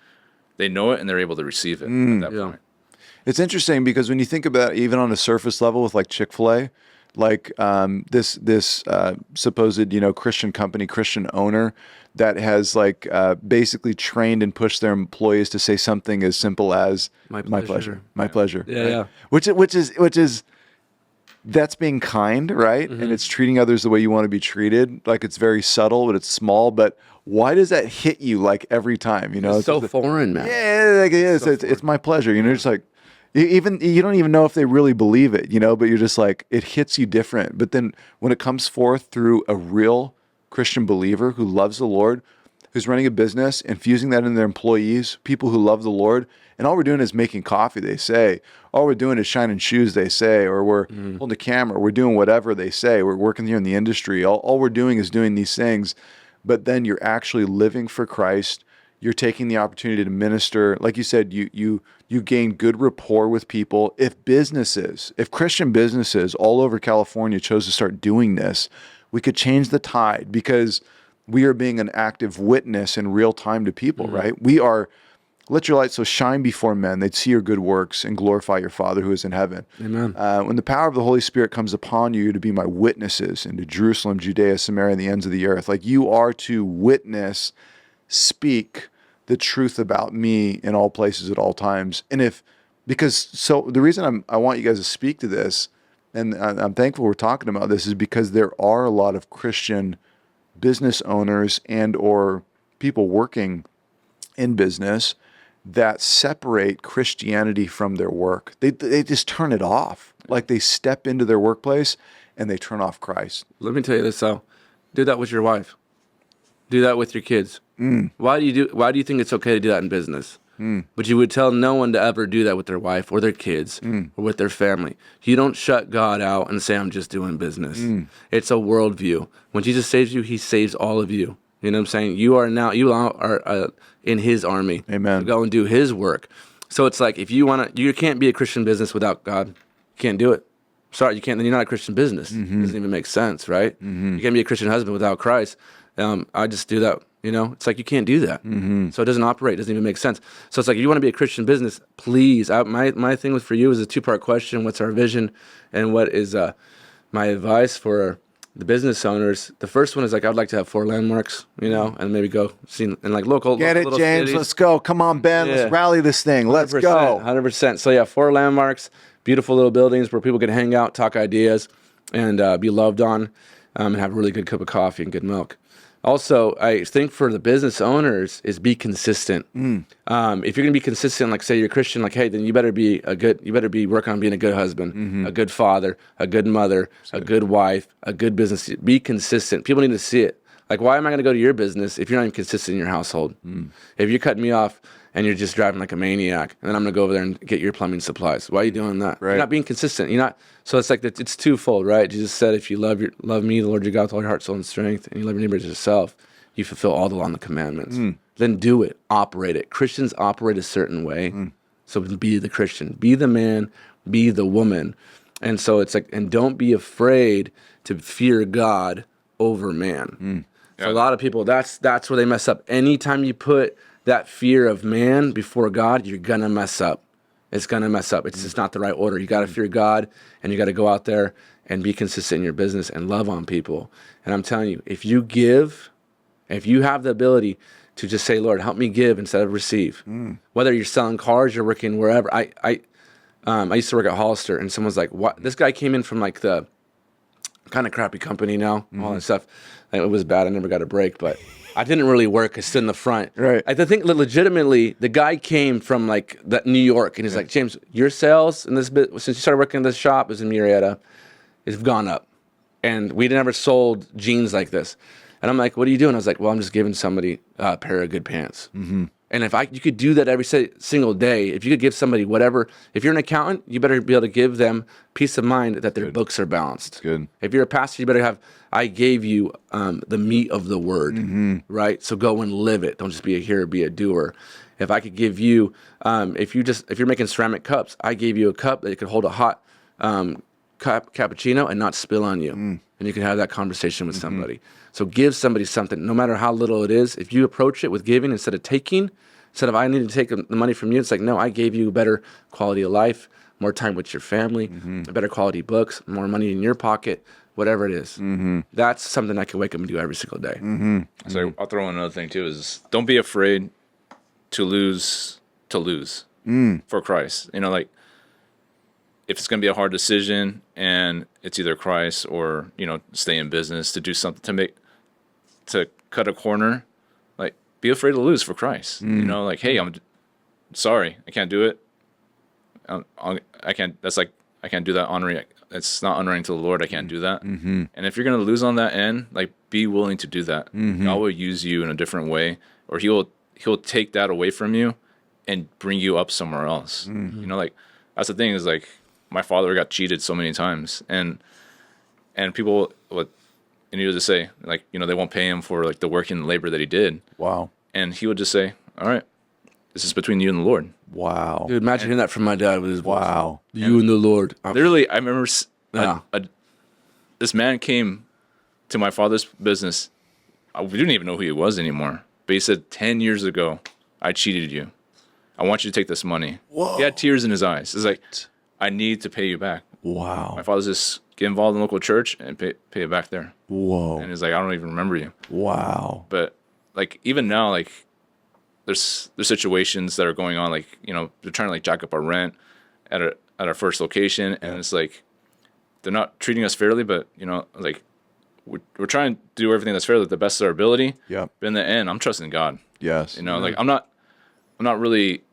they know it and they're able to receive it at that point. It's interesting because when you think about it, even on a surface level with like Chick-fil-A, like this supposed, you know, Christian company, Christian owner that has like basically trained and pushed their employees to say something as simple as my pleasure. Yeah, right? yeah. Which is that's being kind, right? And it's treating others the way you want to be treated. Like it's very subtle, but it's small. But why does that hit you like every time? You know, It's so foreign, man. Yeah, like it is. It's my pleasure. You know, just like you don't even know if they really believe it. You know, but you're just like it hits you different. But then when it comes forth through a real Christian believer who loves the Lord, who's running a business, infusing that in their employees, people who love the Lord. And all we're doing is making coffee, they say. All we're doing is shining shoes, they say. Or we're holding the camera. We're doing whatever they say. We're working here in the industry. All we're doing is doing these things. But then you're actually living for Christ. You're taking the opportunity to minister. Like you said, you gain good rapport with people. If Christian businesses all over California chose to start doing this, we could change the tide because we are being an active witness in real time to people, right? We are let your light so shine before men, they'd see your good works and glorify your Father who is in heaven. Amen. When the power of the Holy Spirit comes upon you to be my witnesses into Jerusalem, Judea, Samaria, and the ends of the earth, like you are to witness, speak the truth about me in all places at all times. And so the reason I want you guys to speak to this, and I'm thankful we're talking about this, is because there are a lot of Christian business owners and or people working in business that separate Christianity from their work. They just turn it off. Like they step into their workplace and they turn off Christ. Let me tell you this though. Do that with your wife. Do that with your kids. Why do you think it's okay to do that in business? But you would tell no one to ever do that with their wife or their kids or with their family. You don't shut God out and say, I'm just doing business. It's a worldview. When Jesus saves you, he saves all of you. You know what I'm saying? You are in his army. Amen. To go and do his work. So it's like, if you can't be a Christian business without God. You can't do it. Sorry, you can't. Then you're not a Christian business. It doesn't even make sense, right? You can't be a Christian husband without Christ. I just do that. It's like you can't do that. So it doesn't operate. It doesn't even make sense. So it's like, if you want to be a Christian business, please. My thing for you is a 2-part question. What's our vision? And what is my advice for the business owners? The first one is like, I'd like to have 4 landmarks, and maybe go see in like local. Get it, little James. cities. Let's go. Come on, Ben. Yeah. Let's rally this thing. Let's 100%, go. 100%. So yeah, 4 landmarks, beautiful little buildings where people can hang out, talk ideas, and be loved on, and have a really good cup of coffee and good milk. Also, I think for the business owners is be consistent. If you're gonna be consistent, like say you're a Christian, like hey, then you better be working on being a good husband, a good father, a good mother, a good wife, a good business. Be consistent. People need to see it. Like, why am I gonna go to your business if you're not even consistent in your household? If you're cutting me off and you're just driving like a maniac, and then I'm gonna go over there and get your plumbing supplies. Why are you doing that? Right. You're not being consistent. You're not. So it's like it's twofold, right? Jesus said, if you love me, the Lord your God, with all your heart, soul, and strength, and you love your neighbor as yourself, you fulfill all the law and the commandments. Then do it. Operate it. Christians operate a certain way. So be the Christian. Be the man. Be the woman. And so it's like, and don't be afraid to fear God over man. So a lot of people, that's where they mess up. Anytime you put that fear of man before God, you're gonna mess up. It's gonna mess up. It's just not the right order. You gotta fear God, and you gotta go out there and be consistent in your business and love on people. And I'm telling you, if you have the ability to just say, Lord, help me give instead of receive. Whether you're selling cars, you're working wherever. I used to work at Hollister, and someone's like, "What?" This guy came in from like the kind of crappy company now, all that stuff. And it was bad. I never got a break, but I didn't really work. I stood in the front. Right. I think legitimately, the guy came from like New York, and he's like, James, your sales in this bit since you started working in this shop, is in Murrieta, has gone up, and we never sold jeans like this. And I'm like, what are you doing? I was like, well, I'm just giving somebody a pair of good pants. And if you could do that every single day, if you could give somebody whatever, if you're an accountant, you better be able to give them peace of mind that their books are balanced. Good. If you're a pastor, you better have, I gave you the meat of the word, right? So go and live it. Don't just be a hearer, be a doer. If I could give you, if you're making ceramic cups, I gave you a cup that you could hold a hot cappuccino and not spill on you. And you can have that conversation with somebody. So give somebody something, no matter how little it is. If you approach it with giving instead of taking, instead of I need to take the money from you, it's like, no, I gave you a better quality of life, more time with your family, better quality books, more money in your pocket, whatever it is. That's something I can wake up and do every single day. So I'll throw in another thing too, is don't be afraid to lose for Christ. Like if it's going to be a hard decision and it's either Christ or, stay in business, to do something to cut a corner, like be afraid to lose for Christ. Like, hey, I'm sorry, I can't do it. I can't do that honoring. It's not honoring to the Lord. I can't do that. And if you're going to lose on that end, like be willing to do that. God will use you in a different way, or he'll take that away from you and bring you up somewhere else. Like that's the thing is like, my father got cheated so many times, and people would, and he would just say, like, they won't pay him for like the work and labor that he did. Wow. And he would just say, all right, this is between you and the Lord. Wow. Dude, imagine hearing that from my dad with his voice. Wow. You and the Lord. Literally, I remember this man came to my father's business. We didn't even know who he was anymore. But he said, 10 years ago, I cheated you. I want you to take this money. Whoa. He had tears in his eyes. It's like, I need to pay you back. Wow. My father's just get involved in local church and pay it back there. Whoa. And he's like, I don't even remember you. Wow. But like even now, like there's situations that are going on, like, you know, they're trying to like jack up our rent at our first location, and it's like they're not treating us fairly, but you know, like we're trying to do everything that's fair, to the best of our ability. Yeah. But in the end, I'm trusting God. Yes. You know, like I'm not really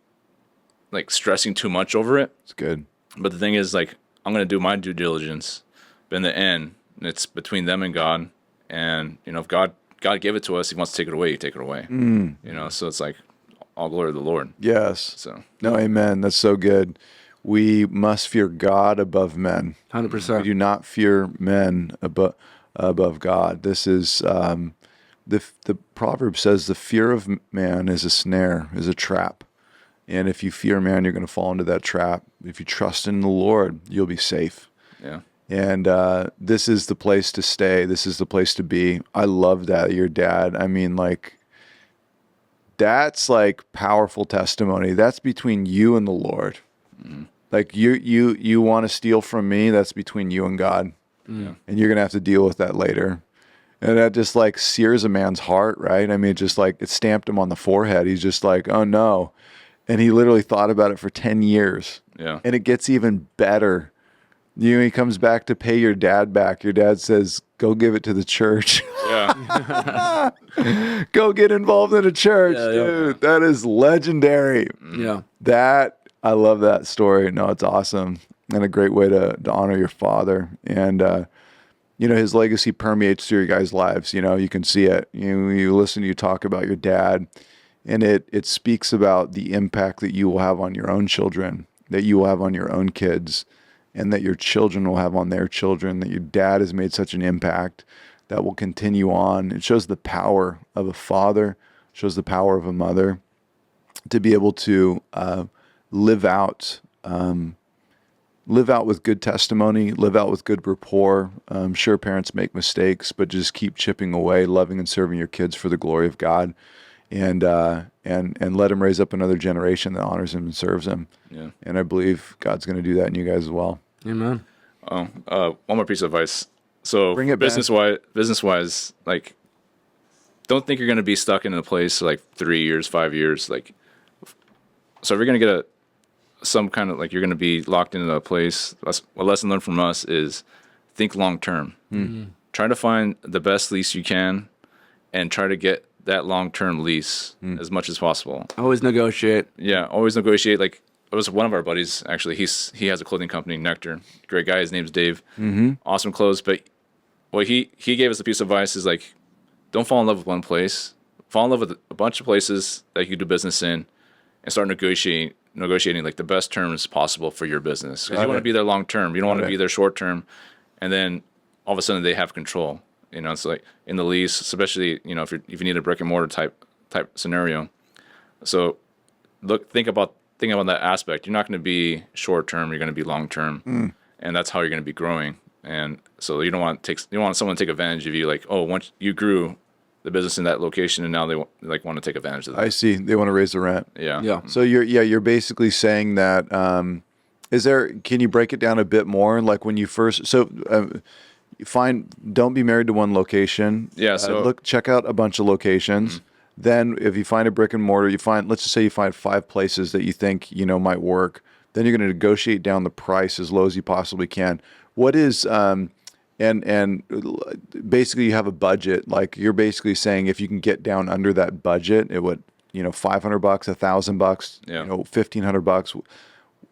like stressing too much over it. It's good. But the thing is, like, I'm gonna do my due diligence. But in the end, it's between them and God. And you know, if God gave it to us, He wants to take it away. You take it away. You know, so it's like all glory to the Lord. Yes. So No, amen. That's so good. We must fear God above men. 100%. We do not fear men above God. This is the proverb says the fear of man is a snare, is a trap. And if you fear man, you're going to fall into that trap. If you trust in the Lord, you'll be safe. yeah. And this is the place to stay. This is the place to be. I love that, your dad. I mean, like, that's like powerful testimony. That's between you and the Lord. Like you want to steal from me, that's between you and God. And you're going to have to deal with that later. And that just like sears a man's heart, right? I mean, just like it stamped him on the forehead. He's just like, oh no. And he literally thought about it for 10 years. Yeah. And it gets even better. You know, he comes back to pay your dad back. Your dad says, go give it to the church. Yeah. Go get involved in a church, Yeah. dude. That is legendary. Yeah. I love that story. No, it's awesome. And a great way to honor your father. And, you know, his legacy permeates through your guys' lives. You know, you can see it. You listen, you talk about your dad, and it speaks about the impact that you will have on your own children, that you will have on your own kids, and that your children will have on their children, that your dad has made such an impact that will continue on. It shows the power of a father, shows the power of a mother to be able to live out with good testimony, live out with good rapport. I'm sure parents make mistakes, but just keep chipping away, loving and serving your kids for the glory of God, and let Him raise up another generation that honors Him and serves Him. Yeah. And I believe God's going to do that in you guys as well. Amen. One more piece of advice. So Bring it back. business wise, like, don't think you're going to be stuck in a place like 3 years, 5 years. Like, so if you're going to get some kind of, like, you're going to be locked into a place. A lesson learned from us is think long term. Try to find the best lease you can, and try to get that long term lease as much as possible. Always negotiate. Yeah, always negotiate. Like, it was one of our buddies, actually. He has a clothing company, Nectar. Great guy. His name's Dave. Awesome clothes. But what he gave us a piece of advice is, like, don't fall in love with one place. Fall in love with a bunch of places that you do business in, and start negotiating like the best terms possible for your business. Because you want to be there long term. You don't want to be there short term, and then all of a sudden they have control. You know, it's like in the lease, especially, you know, if you need a brick and mortar type scenario. So think about that aspect. You're not going to be short term. You're going to be long term, and that's how you're going to be growing. And so you don't want someone to take advantage of you. Like, oh, once you grew the business in that location, and now they want to take advantage of that. I see. They want to raise the rent. Yeah. Yeah. So you're basically saying that. Can you break it down a bit more? Like when you first, don't be married to one location. Yeah. So check out a bunch of locations. Then if you find a brick and mortar, let's just say you find 5 places that you think, you know, might work. Then you're going to negotiate down the price as low as you possibly can. What is, and basically you have a budget. Like you're basically saying if you can get down under that budget, it would, you know, $500, $1,000, Yeah. you know, $1,500.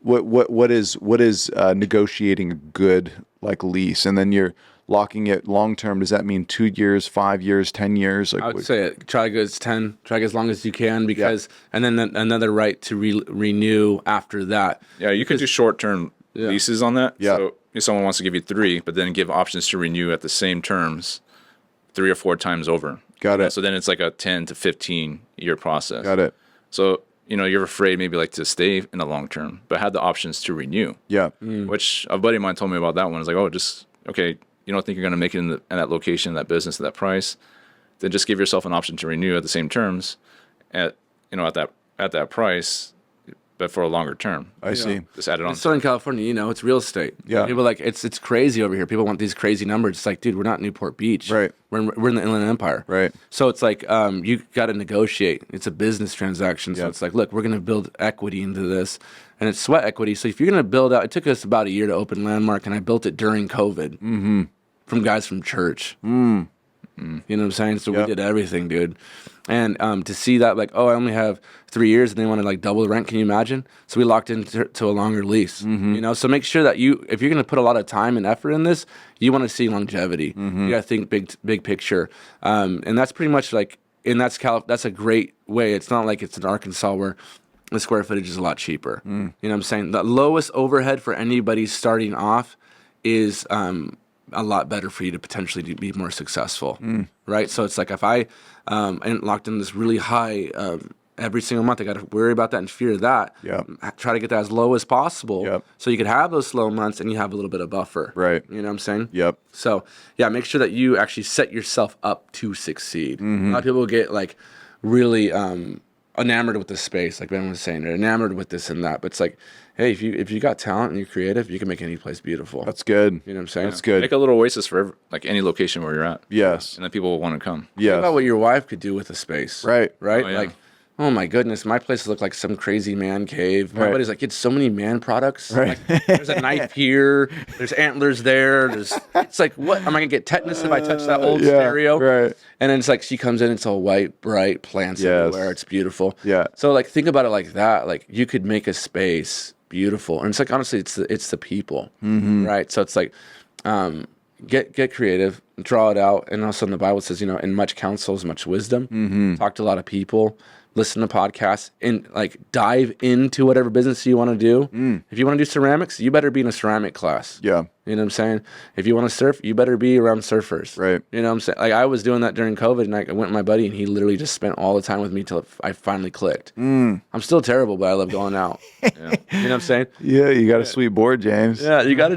What is negotiating a good like lease? And then you're locking it long term. Does that mean 2 years, 5 years, 10 years? Like, I would say try to go as 10, try to get as long as you can, because, and then another right to renew after that. yeah, you could do short term leases on that. Yeah. So if someone wants to give you 3, but then give options to renew at the same terms 3 or 4 times over. Got it. So then it's like a 10 to 15 year process. Got it. So, you know, you're afraid maybe like to stay in the long term, but have the options to renew. Yeah. Which a buddy of mine told me about that one. It's like, oh, okay, you don't think you're going to make it in that location, that business, at that price, then just give yourself an option to renew at the same terms at that price. but for a longer term. I see. Just add it on. In Southern California, it's real estate. Yeah. People like it's crazy over here. People want these crazy numbers. It's like, dude, we're not Newport Beach. Right. We're in the Inland Empire. Right. So it's like you got to negotiate. It's a business transaction. So it's like, look, we're going to build equity into this, and it's sweat equity. So if you're going to build out, it took us about a year to open Landmark, and I built it during COVID from guys from church. You know what I'm saying? So we did everything, dude. And to see that, like, oh, I only have 3 years, and they want to like double the rent. Can you imagine? So we locked into a longer lease. You know, so make sure that if you're going to put a lot of time and effort in this, you want to see longevity. You got to think big picture. And that's pretty much like, and that's a great way. It's not like it's in Arkansas where the square footage is a lot cheaper. You know what I'm saying? The lowest overhead for anybody starting off is a lot better for you to potentially be more successful, right? So it's like if I am locked in this really high every single month, I got to worry about that and fear that. Try to get that as low as possible, so you could have those slow months and you have a little bit of buffer. Right. You know what I'm saying? Yep. So yeah, make sure that you actually set yourself up to succeed. A lot of people get like really enamored with the space, like Ben was saying, they're enamored with this and that. But it's like, hey, if you got talent and you're creative, you can make any place beautiful. That's good. You know what I'm saying? That's good. Make a little oasis for like any location where you're at. Yes. And then people will want to come. Think about Yes. what your wife could do with a space. Right. Right? Oh, yeah. Like, oh my goodness, my place looked like some crazy man cave. My Right. buddy's like, it's so many man products. Right. Like, there's a knife here. There's antlers there. It's like, what? Am I going to get tetanus if I touch that old stereo? Right. And then it's like she comes in, it's all white, bright, plants everywhere. It's beautiful. Yeah. So like think about it like that. Like you could make a space beautiful. And it's like honestly, it's the people. Right. So it's like get creative, draw it out. And also in the Bible it says, in much counsel is much wisdom. Talk to a lot of people, listen to podcasts, and like dive into whatever business you want to do. If you want to do ceramics, you better be in a ceramic class. Yeah. You know what I'm saying? If you want to surf, you better be around surfers. Right. You know what I'm saying? Like I was doing that during COVID, and I went with my buddy, and he literally just spent all the time with me till I finally clicked. I'm still terrible, but I love going out. You know what I'm saying? Yeah. You got a sweet board, James. Yeah, you gotta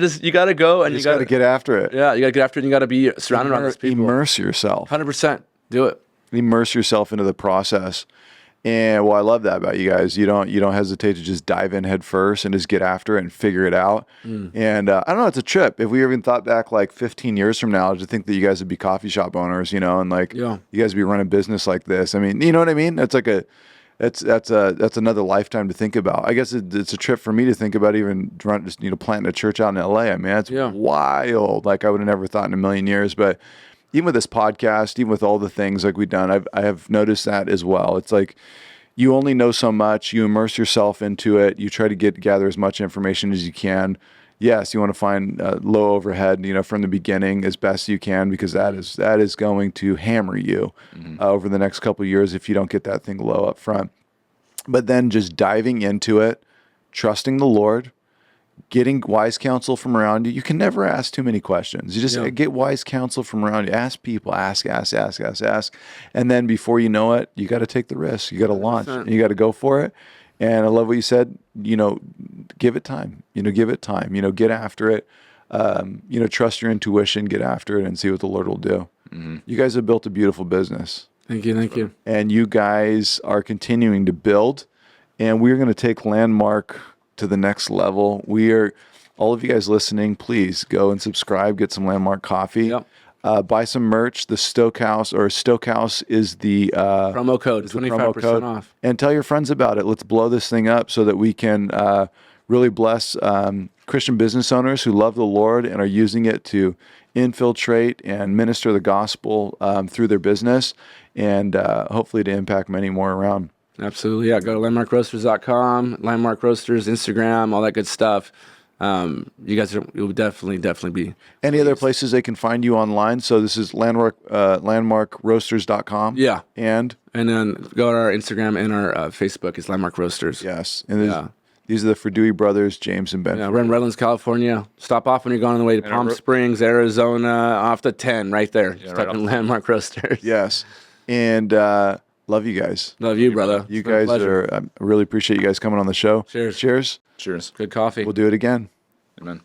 go, and You just got to get after it. Yeah, you gotta get after it, and you gotta be surrounded around those people. Immerse yourself. 100%. Do it. Immerse yourself into the process. And well, I love that about you guys. You don't hesitate to just dive in head first and just get after it and figure it out. And I don't know, it's a trip. If we even thought back like 15 years from now, to think that you guys would be coffee shop owners, and like you guys would be running business like this. I mean, you know what I mean? That's like that's another lifetime to think about. I guess it's a trip for me to think about even planting a church out in LA. I mean, that's wild. Like I would have never thought in a million years, but even with this podcast, even with all the things like we've done, I have noticed that as well. It's like you only know so much. You immerse yourself into it. You try to gather as much information as you can. Yes, you want to find low overhead, from the beginning as best you can, because that is going to hammer you over the next couple of years if you don't get that thing low up front. But then just diving into it, trusting the Lord, getting wise counsel from around you. You can never ask too many questions. You just get wise counsel from around you. Ask people, ask. And then before you know it, you got to take the risk. You got to launch. And you got to go for it. And I love what you said, give it time, give it time, get after it. Trust your intuition, get after it and see what the Lord will do. You guys have built a beautiful business. Thank you. And you guys are continuing to build, and we're going to take Landmark to the next level. All of you guys listening, please go and subscribe, get some Landmark coffee, buy some merch. The Stokehouse is the promo code, 25% off. And tell your friends about it. Let's blow this thing up so that we can really bless Christian business owners who love the Lord and are using it to infiltrate and minister the gospel through their business, and hopefully to impact many more around. Absolutely, yeah. Go to landmarkroasters.com, Landmark Roasters, Instagram, all that good stuff. You guys will definitely be. Any other places they can find you online? So this is landmarkroasters.com. Yeah. And then go to our Instagram and our Facebook is Landmark Roasters. Yes. And these are the Furdui brothers, James and Ben. Yeah, we're in Redlands, California. Stop off when you're going on the way to Palm Springs, Arizona, off the 10 right there. Just type in Landmark Roasters. Yes. And love you guys. Love you, brother. You guys I really appreciate you guys coming on the show. Cheers. Cheers. Cheers. Good coffee. We'll do it again. Amen.